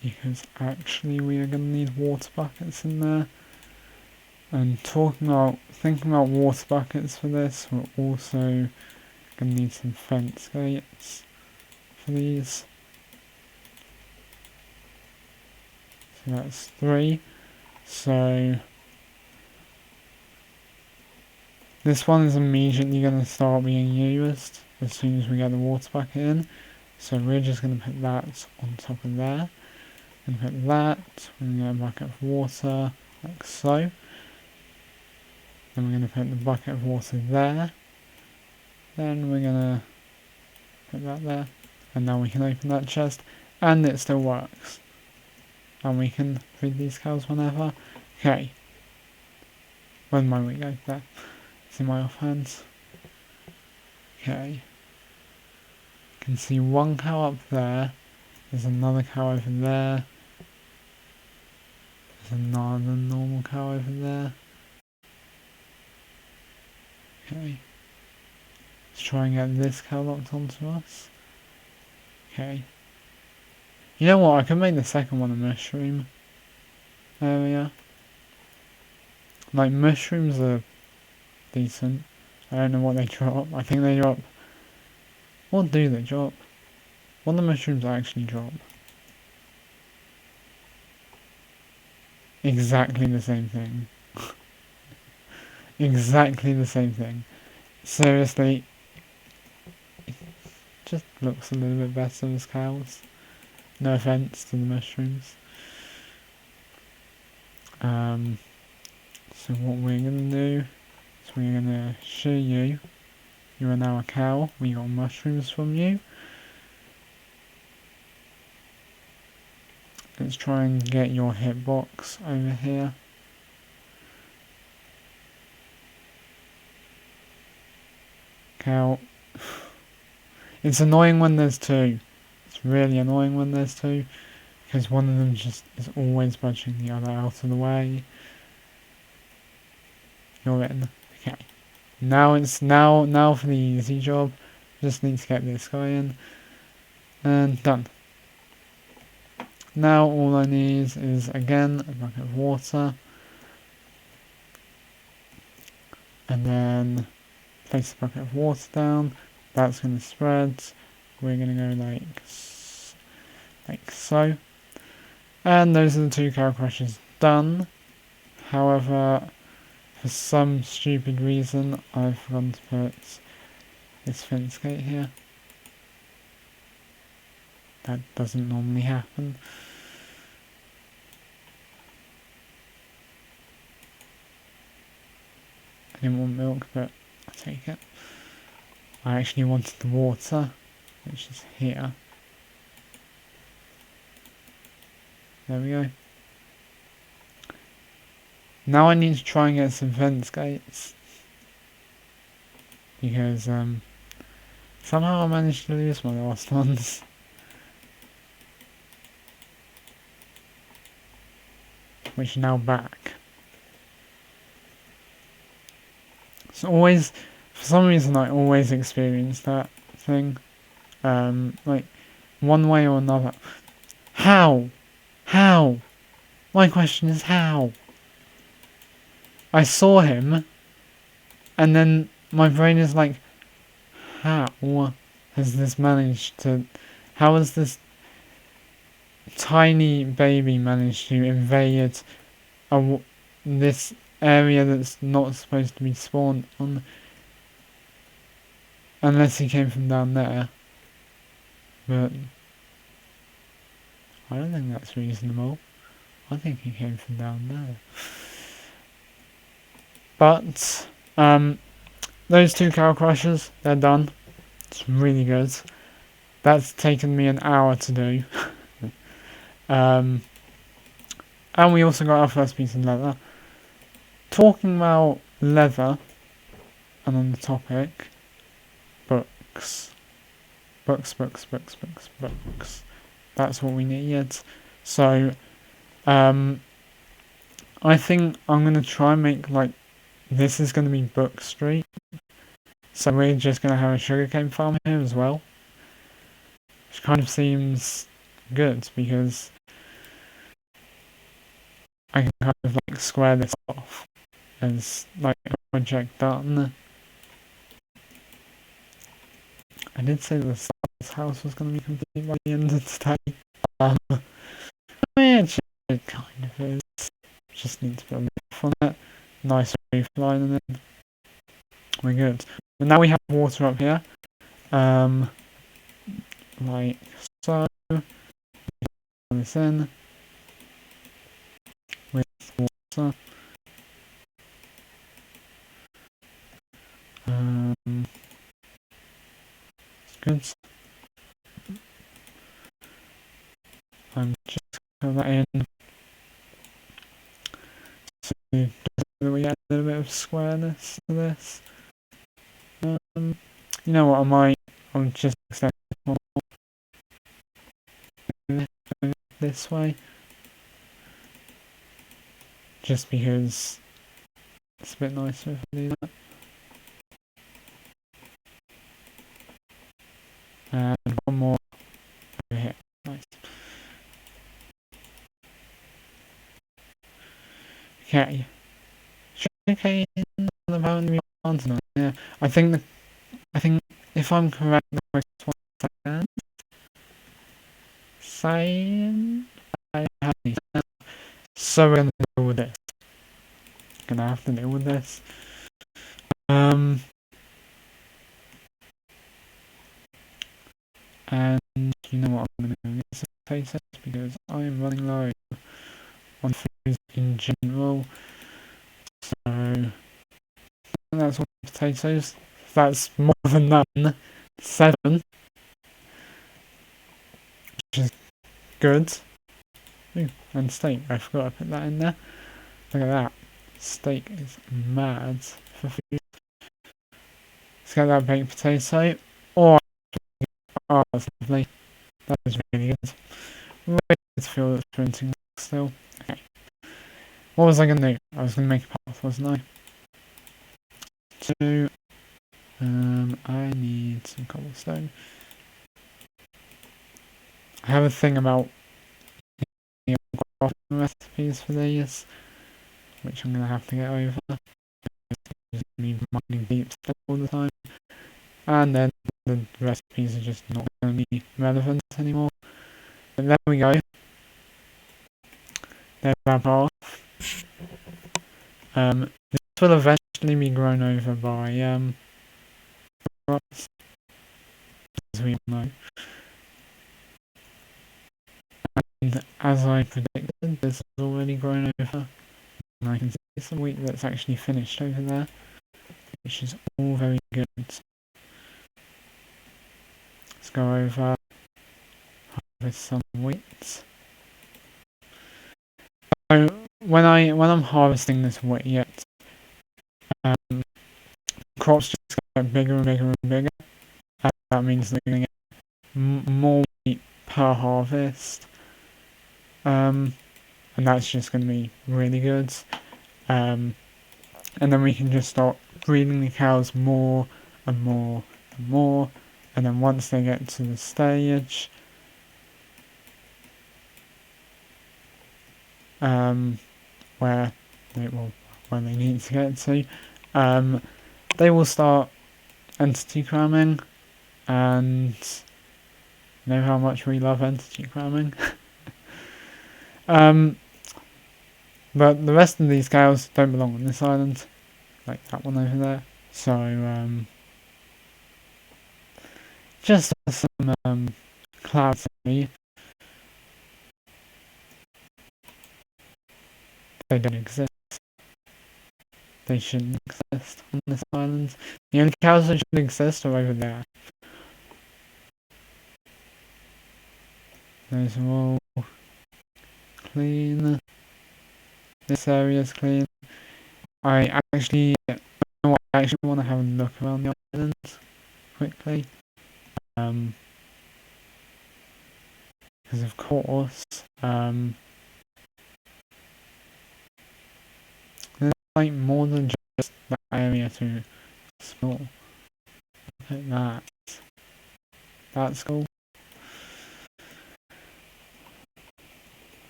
Because actually we are going to need water buckets in there. And thinking about water buckets for this, we're also going to need some fence gates for these. So that's 3. So this one is immediately going to start being used as soon as we get the water bucket in. So we're just going to put that on top of there. And put that, we're going to get a bucket of water, like so. Then we're going to put the bucket of water there. Then we're going to put that there. And now we can open that chest. And it still works. And we can feed these cows whenever. Okay. Where'd my wheat go? There. It's in my offhands. Okay. You can see 1 cow up there. There's another cow over there. There's another normal cow over there. Okay. Let's try and get this cow locked onto us. Okay. You know what? I can make the second one a mushroom area. Like, mushrooms are decent. I don't know what they drop. I think they drop... What do they drop? What do the mushrooms actually drop? Exactly the same thing. Exactly the same thing. Seriously, it just looks a little bit better as cows. No offense to the mushrooms. So what we're gonna do is we're gonna show you. You are now a cow. We got mushrooms from you. Let's try and get your hitbox over here. Cow. It's annoying when there's two. It's really annoying when there's two, because one of them just is always budging the other out of the way. You're in. Okay. Now for the easy job. Just need to get this guy in. And done. Now all I need is again a bucket of water. And then place the bucket of water down. That's going to spread. We're going to go like so. And those are the two cow crushes done. However, for some stupid reason, I've forgotten to put this fence gate here. That doesn't normally happen. I didn't want milk, but I'll take it. I actually wanted the water, which is here. There we go. Now I need to try and get some fence gates. Because, somehow I managed to lose my last ones. Which are now back. It's always, for some reason I always experience that thing. Like, one way or another. How? How? My question is how? I saw him, and then my brain is like, how has this managed to... How has this tiny baby managed to invade this area that's not supposed to be spawned on? Unless he came from down there. But I don't think that's reasonable. I think he came from down there. But, those two cow crushers, they're done. It's really good. That's taken me an hour to do. And we also got our first piece of leather. Talking about leather, and on the topic, books. Books. That's what we need. So, I think I'm going to try and make, like, this is going to be Book Street. So we're just going to have a sugarcane farm here as well. Which kind of seems good, because I can kind of, like, square this off as, like, a project done. I did say that the Styles house was going to be complete by the end of today. Which it kind of is. Just need to put a roof on it. Nice roof line, and then we're good. But now we have water up here. Like so. Put this in with water. Good. I'm just putting that in. So we add a little bit of squareness to this. You know what, I'll just extend it more this way. just because it's a bit nicer if I do that. And one more over here. Nice. Okay. Sugarcane apparently plants now. Yeah. I think if I'm correct, the first one saying I have these. So we're gonna deal with this. Gonna have to deal with this. And you know what I'm gonna do is potatoes because I am running low on food in general. So that's all potatoes. That's more than none. 7, which is good. Ooh, and steak. I forgot to put that in there. Look at that. Steak is mad for food. Let's get that baked potato. Oh, that's lovely. That is really good. Really good to feel it's printing still. Okay. What was I going to do? I was going to make a path, wasn't I? So, I need some cobblestone. I have a thing about recipes for these, which I'm going to have to get over. Just me mining deep stuff all the time. And then the recipes are just not going to be relevant anymore. But there we go. There's our path. This will eventually be grown over by crops, as we know. And as I predicted, this is already grown over. And I can see some wheat that's actually finished over there, which is all very good. Let's go over, harvest some wheat. So when I'm harvesting this wheat, crops just get bigger and bigger and bigger. And that means they're going to get more wheat per harvest. And that's just going to be really good. And then we can just start breeding the cows more and more and more. And then once they get to the stage where they need to get to, they will start entity cramming, and you know how much we love entity cramming. But the rest of these cows don't belong on this island, like that one over there. So just for some clarity, they don't exist. They shouldn't exist on this island. The only cows that should exist are over there. Those are all clean. This area is clean. I actually want to have a look around the island quickly. Because of course, there's like more than just that area to explore. Look at that. That's cool.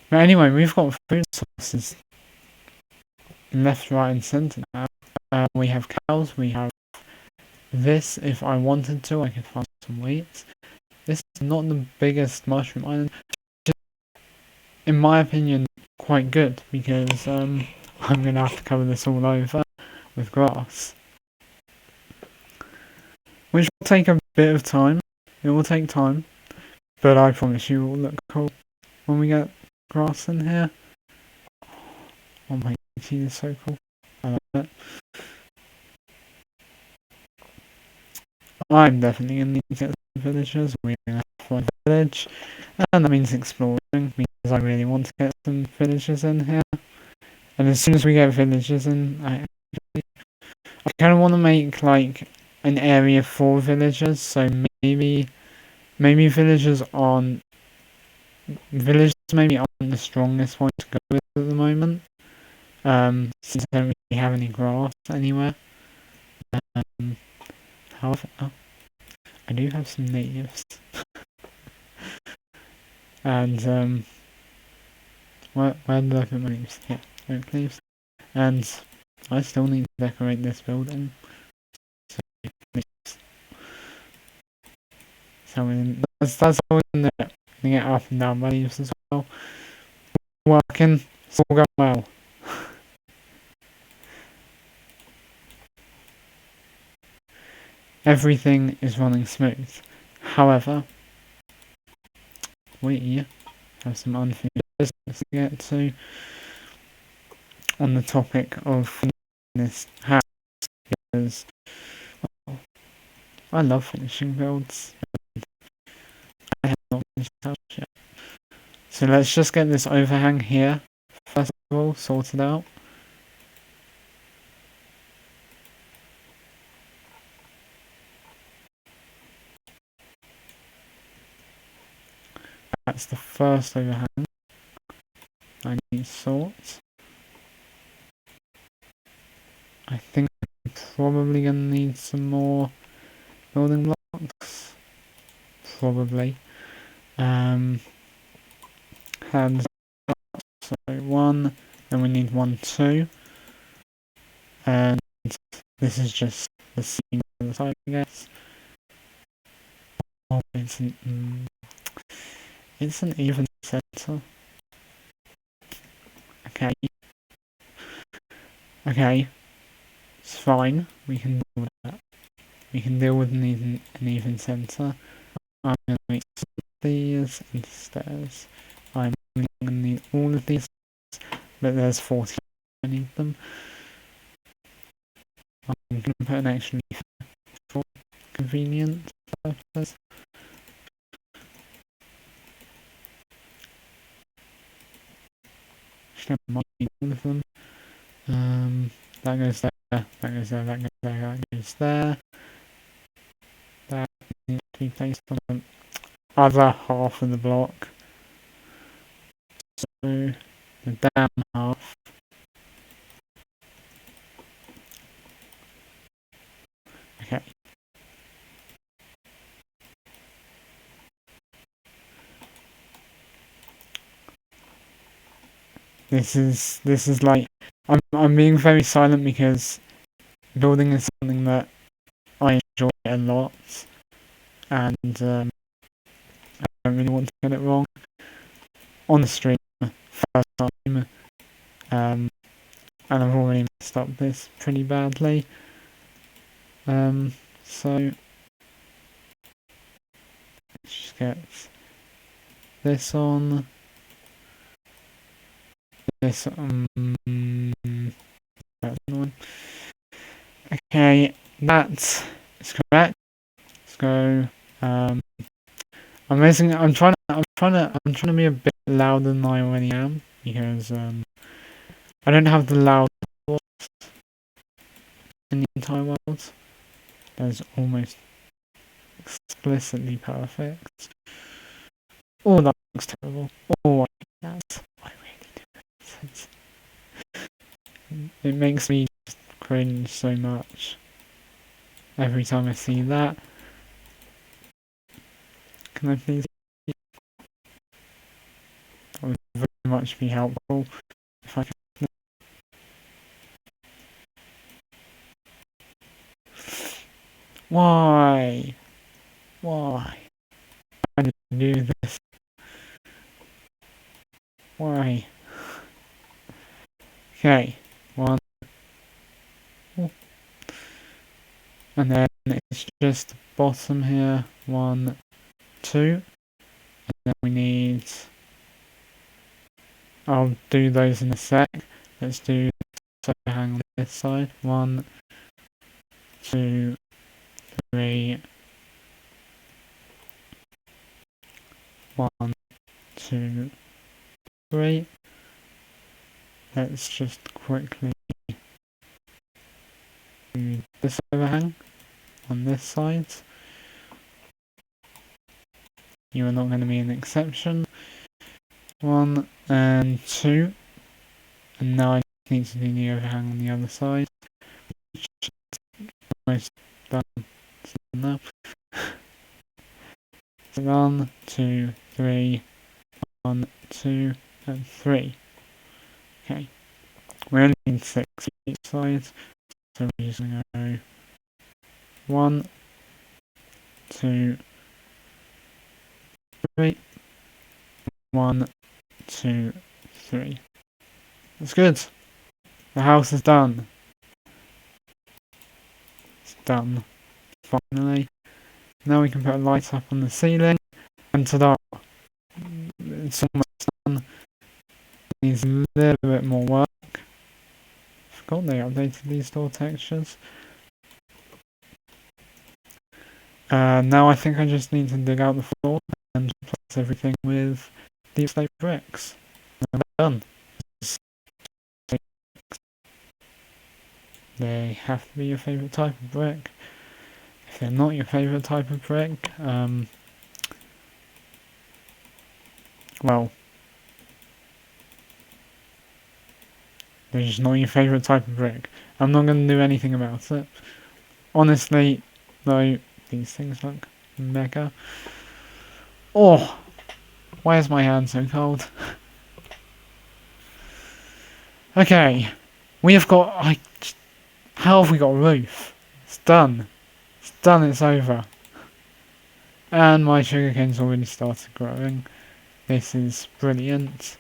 But anyway, we've got food sources left, right, and centre now. We have cows, we have this. If I wanted to, I could find some wheat. This is not the biggest mushroom island. Just, in my opinion, quite good because I'm gonna have to cover this all over with grass, which will take a bit of time. It will take time, but I promise you it will look cool when we get grass in here. Oh my god, is so cool. I love it. I'm definitely gonna need to get some villagers. We're gonna have to find a village, and that means exploring because I really want to get some villagers in here. And as soon as we get villagers in, I kind of want to make like an area for villagers. So maybe villagers maybe aren't the strongest one to go with at the moment. Since I don't really have any grass anywhere. However, I do have some natives. And where did I put my leaves? Yeah, oak leaves. And I still need to decorate this building. So that's all in there. Gonna get up and down my leaves as well. Working, it's all going well. Everything is running smooth. However, we have some unfinished business to get to on the topic of this house, because I love finishing builds. I have not finished the house yet. So let's just get this overhang here, first of all, sorted out. That's the first overhang I need to sort. I think I'm probably going to need some more building blocks. Probably. Hands up, so 1, then we need 1, 2. And this is just the seam on the side, I guess. Oh, it's an even center. Okay. Okay. It's fine. We can deal with that. We can deal with an even center. I'm going to make some of these into stairs. I'm going to need all of these, but there's 40. I need them. I'm going to put an extra leaf for convenience purposes. Actually, I might need all of them. That goes there, that goes there, that goes there, that goes there. That needs to be placed on the other half of the block. So, the down half. Okay. This is like, I'm being very silent because building is something that I enjoy a lot, and I don't really want to get it wrong on the stream first time, and I've already messed up this pretty badly. So let's just get this on. This that's one. Okay, that is correct. Let's go. I'm trying to be a bit louder than I already am because I don't have the loud voice in the entire world. That is almost explicitly perfect. Oh, that looks terrible. Oh, I really do. It makes me cringe so much every time I see that. Can I please? That would very much be helpful if I could. Why? Why? I need to do this. Why? Okay, 1. And then it's just the bottom here, 1, 2. And then we need. I'll do those in a sec. Let's do overhang on this side. 1, 2, 3. 1, 2, 3. Let's just quickly do this overhang on this side. You are not going to be an exception. 1 and 2. And now I Needs to do the overhang on the other side. Almost done now. So 1, 2, 3, 1, 2, and 3. Okay. We only need 6 each side, so we're just going to go 1, 2, 3, 1, 2, 3. That's good. The house is done. It's done. Finally. Now we can put a light up on the ceiling, and ta-da! It's almost done. Needs a little bit more work. Forgot they updated these door textures. Now I think I just need to dig out the floor and replace everything with deep slate bricks. And I'm done. They have to be your favourite type of brick. If they're not your favourite type of brick, well, they're just not your favourite type of brick. I'm not going to do anything about it. Honestly, though, these things look mega. Oh! Why is my hand so cold? Okay. We have got... how have we got a roof? It's done. It's done, it's over. And my sugarcane's already started growing. This is brilliant.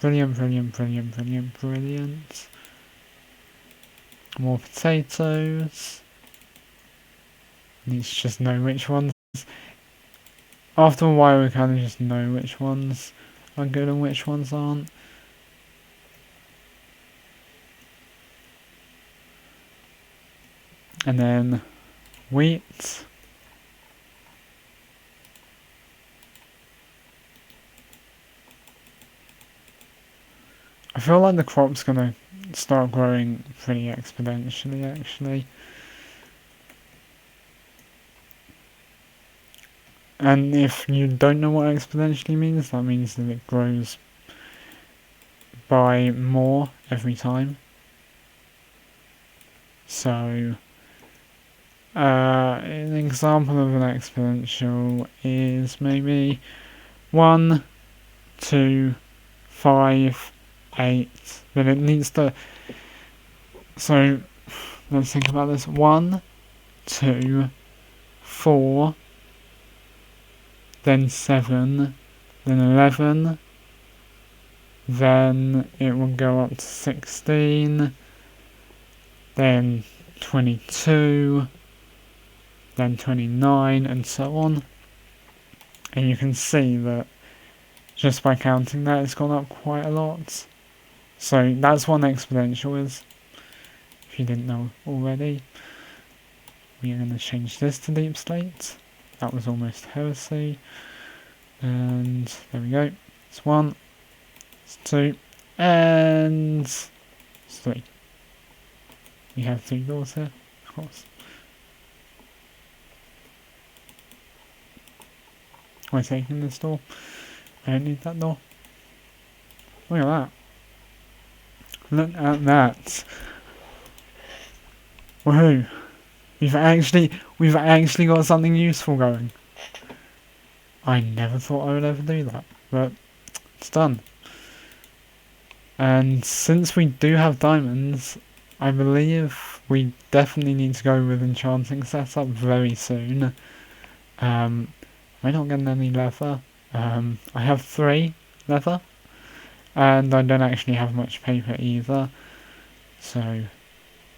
Brilliant, brilliant, brilliant, brilliant, brilliant. More potatoes. Need to just know which ones. After a while we kind of just know which ones are good and which ones aren't. And then wheat. I feel like the crop's gonna start growing pretty exponentially actually. And if you don't know what exponentially means, that means that it grows by more every time. So, an example of an exponential is maybe 1, 2, 5, 8. Then it needs to. So, let's think about this. 1, 2, 4. Then 7, then 11, then it will go up to 16, then 22, then 29, and so on. And you can see that just by counting that, it's gone up quite a lot. So that's what an exponential is, if you didn't know already. We are going to change this to deep slate. That was almost heresy. And there we go. It's 1, it's 2, and it's 3. We have 3 doors here, of course. Am I taking this door? I don't need that door. Look at that. Look at that. Woohoo! We've actually got something useful going. I never thought I would ever do that, but it's done. And since we do have diamonds, I believe we definitely need to go with enchanting setup very soon. We're not getting any leather. I have 3 leather, and I don't actually have much paper either. So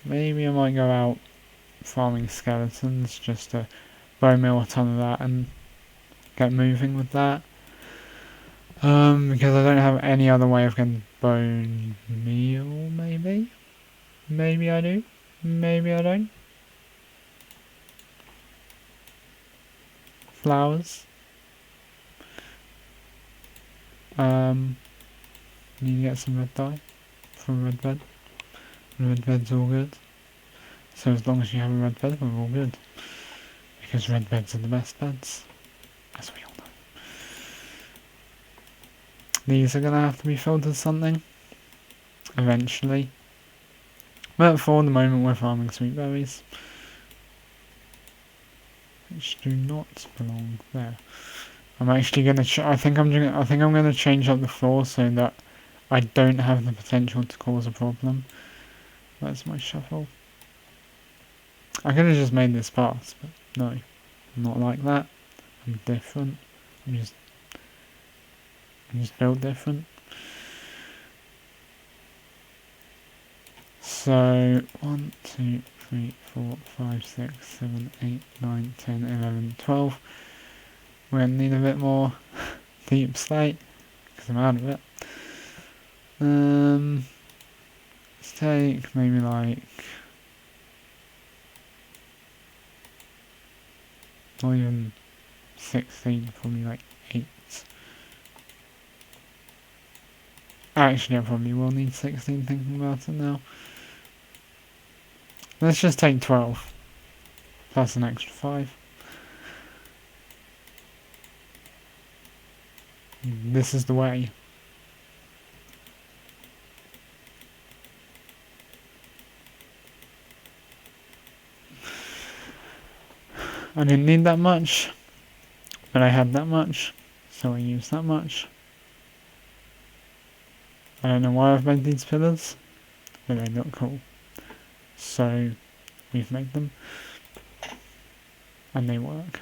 maybe I might go out farming skeletons just to bone meal a ton of that and get moving with that. Because I don't have any other way of getting bone meal, maybe? Maybe I do, maybe I don't. Flowers. Need to get some red dye from red bed. Red bed's all good. So as long as you have a red bed, we're all good. Because red beds are the best beds, as we all know. These are gonna have to be filled with something. eventually. But for the moment we're farming sweet berries, which do not belong there. I'm actually gonna. I think I'm gonna change up the floor so that I don't have the potential to cause a problem. Where's my shovel? I could have just made this pass, but no, I'm not like that. I'm different. I'm just built different. So 1, 2, 3, 4, 5, 6, 7, 8, 9, 10, 11, 12. We're gonna need a bit more deep slate because I'm out of it. Let's take maybe like not even 16, probably like 8. Actually, I probably will need 16 thinking about it now. Let's just take 12 plus an extra 5. This is the way. I didn't need that much, but I had that much, so I used that much. I don't know why I've made these pillars, but they look cool. So we've made them, and they work.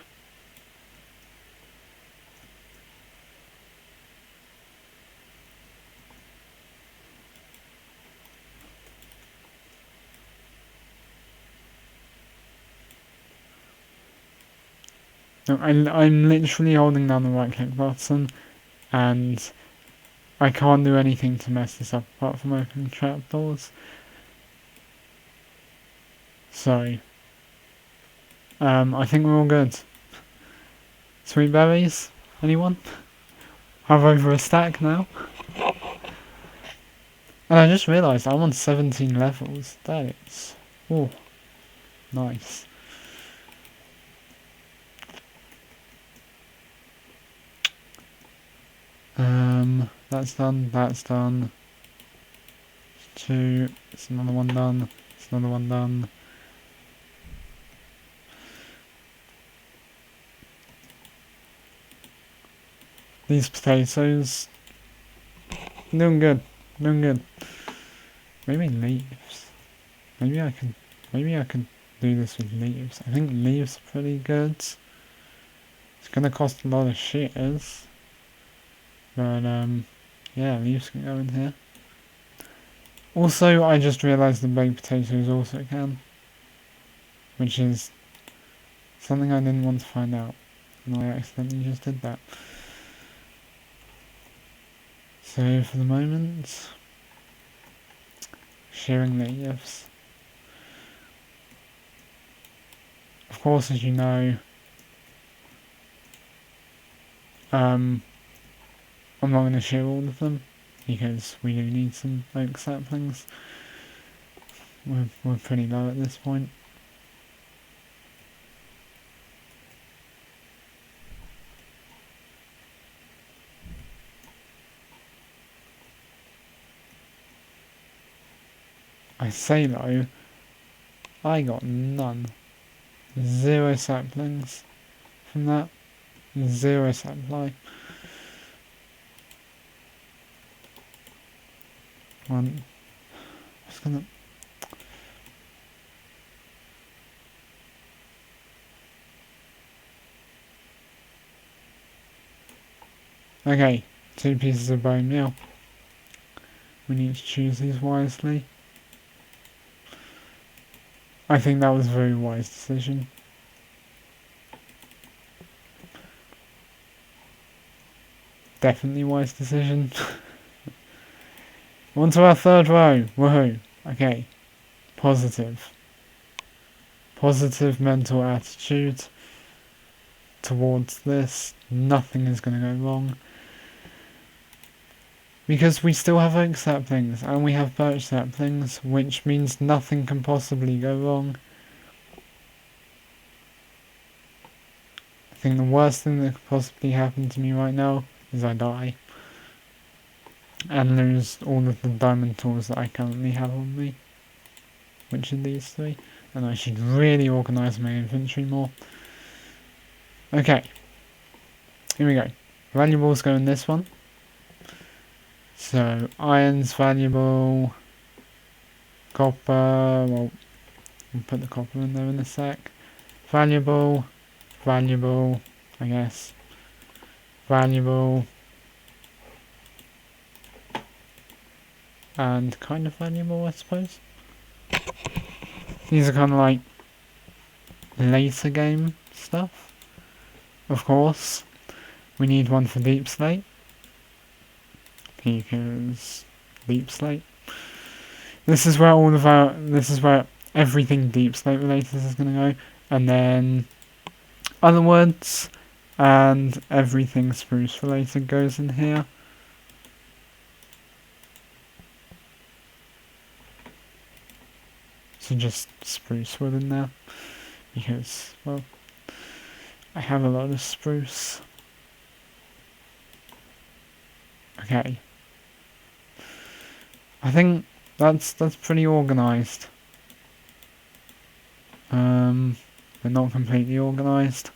No, I'm literally holding down the right click button, and I can't do anything to mess this up apart from opening trapdoors. So, I think we're all good. Sweet berries? Anyone? Have over a stack now? And I just realised I'm on 17 levels. That is... oh, nice. That's done, that's done. 2, it's another one done, it's another one done. These potatoes, doing good, doing good. Maybe leaves. Maybe I can do this with leaves. I think leaves are pretty good. It's gonna cost a lot of shears. But yeah, leaves can go in here. Also, I just realised the baked potatoes also can. Which is something I didn't want to find out. And I accidentally just did that. So for the moment, shearing leaves. Of course, as you know, I'm not going to shear all of them because we do need some oak saplings. We're pretty low at this point. I say low, I got none. 0 saplings from that. 0 supply. One. Just gonna. Okay, 2 pieces of bone meal. We need to choose these wisely. I think that was a very wise decision. Definitely wise decision. On to our 3rd row. Woohoo. Okay. Positive. Positive mental attitude towards this. Nothing is going to go wrong. Because we still have oak saplings and we have birch saplings, which means nothing can possibly go wrong. I think the worst thing that could possibly happen to me right now is I die. and lose all of the diamond tools that I currently have on me, which are these three, and I should really organise my inventory more. Okay, here we go. Valuables go in this one. So iron's valuable, copper, well, we'll put the copper in there in a sec. Valuable, valuable, I guess. Valuable, and kind of valuable, I suppose. These are kind of like later game stuff. Of course, we need one for Deep Slate, because Deep Slate. This is where everything Deep Slate related is going to go, and then other words and everything spruce related goes in here. So just spruce wood in there, because, well, I have a lot of spruce. Okay. I think that's pretty organised. But not completely organised.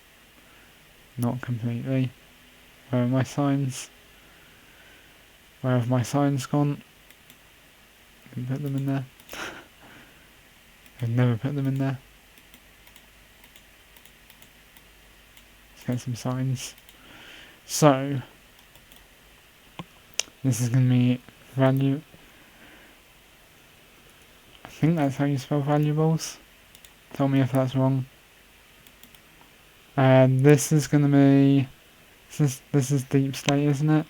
Not completely. Where are my signs? Where have my signs gone? Did I put them in there? I've never put them in there. Let's get some signs. So, this is going to be value. I think that's how you spell valuables. Tell me if that's wrong. And this is going to be... This is Deep Slate, isn't it?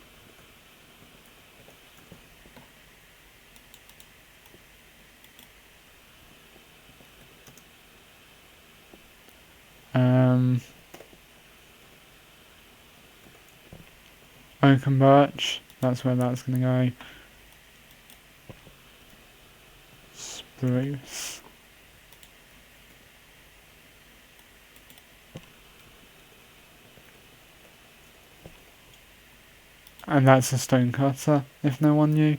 Oak and birch, that's where that's going to go. Spruce. And that's a stone cutter, if no one knew.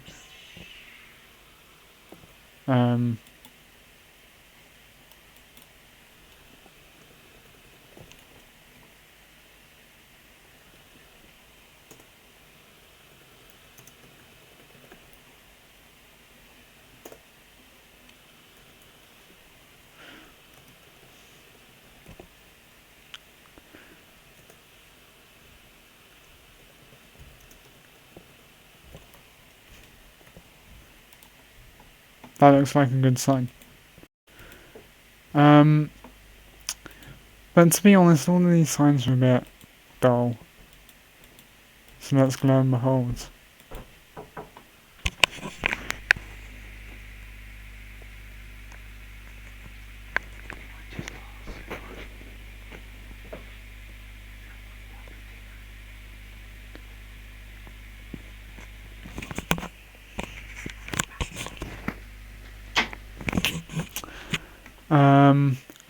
That looks like a good sign. But to be honest, all of these signs are a bit dull. So let's lo and behold.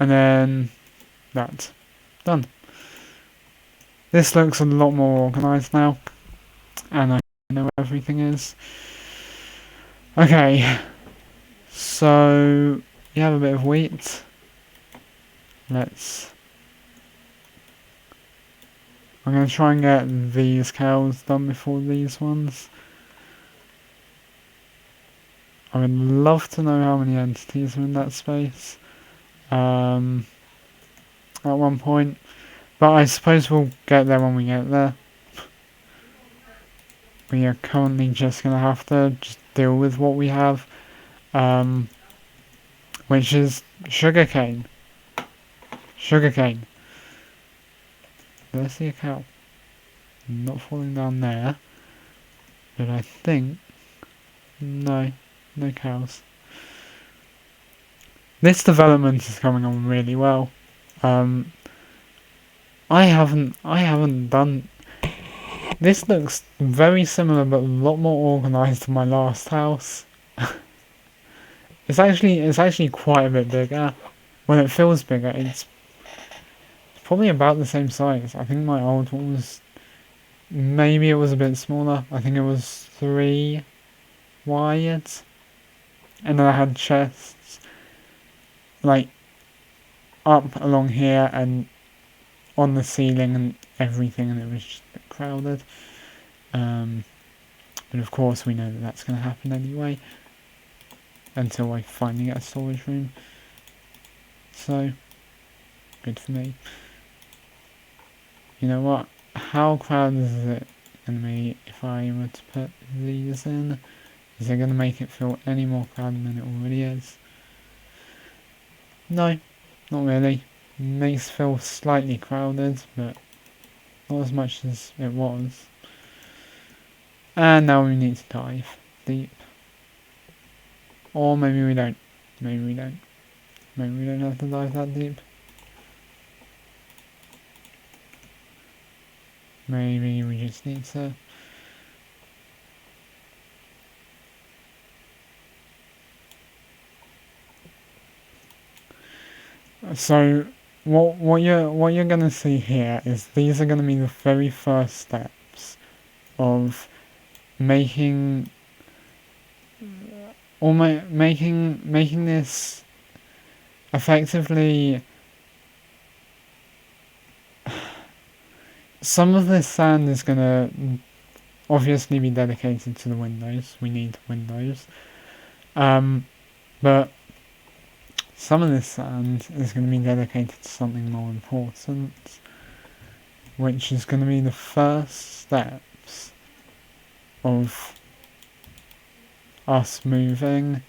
And then that's done. This looks a lot more organised now, and I know where everything is. Okay, so you have a bit of wheat. I'm going to try and get these cows done before these ones. I would love to know how many entities are in that space at one point, but I suppose we'll get there when we get there. We are currently just going to have to just deal with what we have, which is sugarcane. Sugarcane. Did I see a cow? Not falling down there, but I think no cows. This development is coming on really well. I haven't done. This looks very similar, but a lot more organised to my last house. It's actually quite a bit bigger. When it feels bigger, it's probably about the same size. I think my old one was maybe it was a bit smaller. I think it was 3 wide. And then I had chests like up along here and on the ceiling and everything, and it was just a bit crowded. But of course we know that that's going to happen anyway until I finally get a storage room. So, good for me. You know what? How crowded is it going to be if I were to put these in? Is it going to make it feel any more crowded than it already is? No, not really. It makes it feel slightly crowded, but not as much as it was. And now we need to dive deep. Or maybe we don't. Maybe we don't. Maybe we don't have to dive that deep. Maybe we just need to... So, what you're gonna see here is these are gonna be the very first steps of making making this effectively. Some of this sand is gonna obviously be dedicated to the windows. We need windows, but some of this sand is going to be dedicated to something more important, which is going to be the first steps of us moving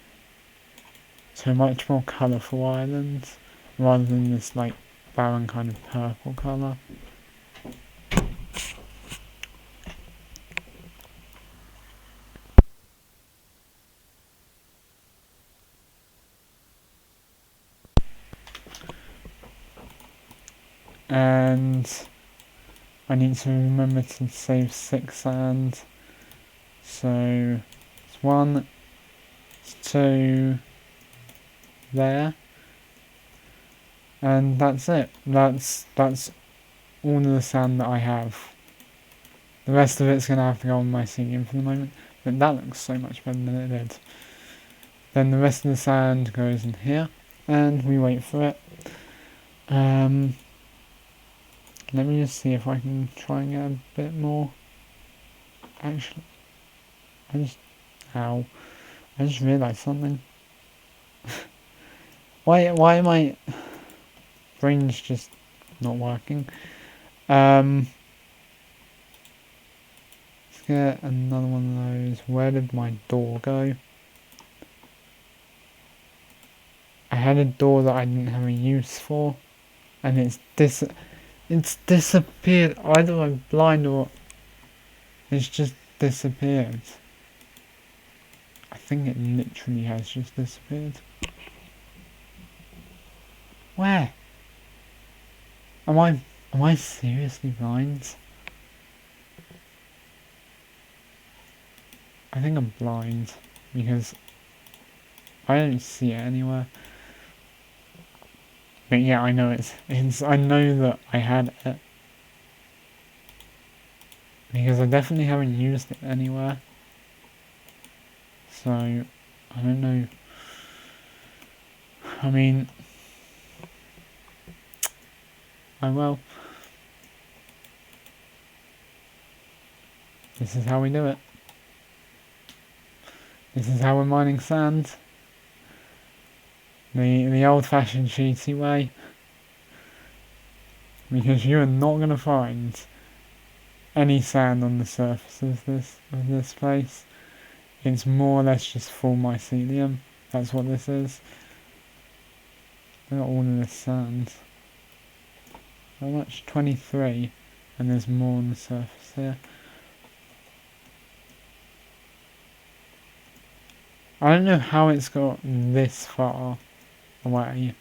to a much more colourful island, rather than this like barren kind of purple colour. And I need to remember to save 6 sand. So it's 1, 2, there, and that's it. That's all of the sand that I have. The rest of it's gonna have to go on my Mycelium for the moment, but that looks so much better than it did. Then the rest of the sand goes in here, and we wait for it. Let me just see if I can try and get a bit more. Actually, I just realised something. Why my brain's just not working? Let's get another one of those. Where did my door go? I had a door that I didn't have a use for, and it's disappeared. Either I'm blind or it's just disappeared. I think it literally has just disappeared. Where? Am I seriously blind? I think I'm blind because I don't see it anywhere. But yeah, I know it's I know that I had it because I definitely haven't used it anywhere. So I don't know. I mean, oh well. This is how we do it. This is how we're mining sand. The old-fashioned cheaty way. Because you are not going to find any sand on the surface of this place. It's more or less just full mycelium. That's what this is. Look at all of this sand. How much? 23. And there's more on the surface here. I don't know how it's got this far away.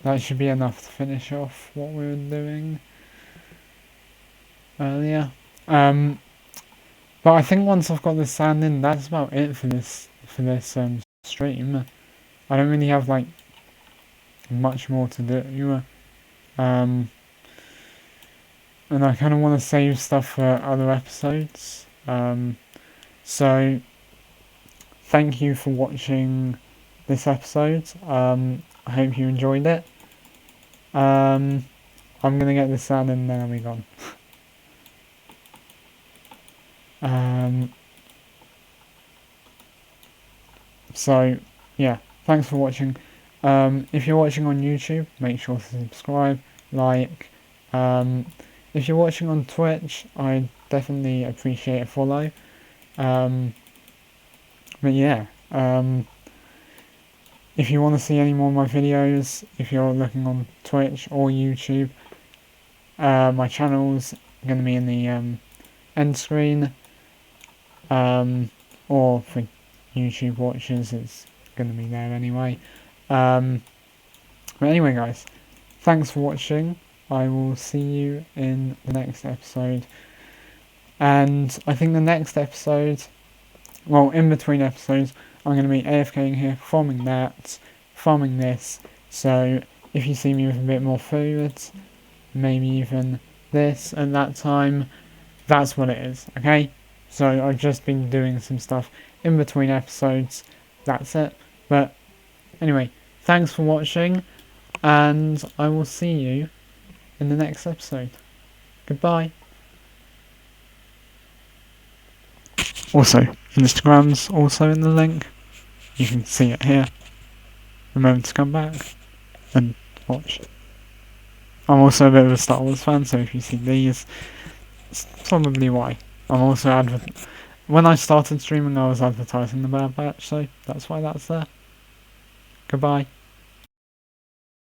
That should be enough to finish off what we were doing earlier. But But I think once I've got the sand in, that's about it for this stream. I don't really have like much more to do. And I kind of want to save stuff for other episodes. So thank you for watching this episode. I hope you enjoyed it. I'm gonna get the sand and then I'll be gone. So yeah, thanks for watching. If you're watching on YouTube, make sure to subscribe, like. If you're watching on Twitch, I definitely appreciate a follow. But yeah, if you want to see any more of my videos, if you're looking on Twitch or YouTube, my channel's going to be in the end screen. Or for YouTube watchers, it's going to be there anyway. But anyway, guys, thanks for watching. I will see you in the next episode. And I think the next episode, well, in between episodes, I'm going to be AFKing here, farming that, farming this. So if you see me with a bit more food, maybe even this at that time, that's what it is, okay? So I've just been doing some stuff in between episodes, that's it. But anyway, thanks for watching, and I will see you in the next episode. Goodbye. Also, Instagram's also in the link. You can see it here. Remember to come back and watch. I'm also a bit of a Star Wars fan, so if you see these, it's probably why. I'm also when I started streaming, I was advertising the Bad Batch, so that's why that's there. Goodbye.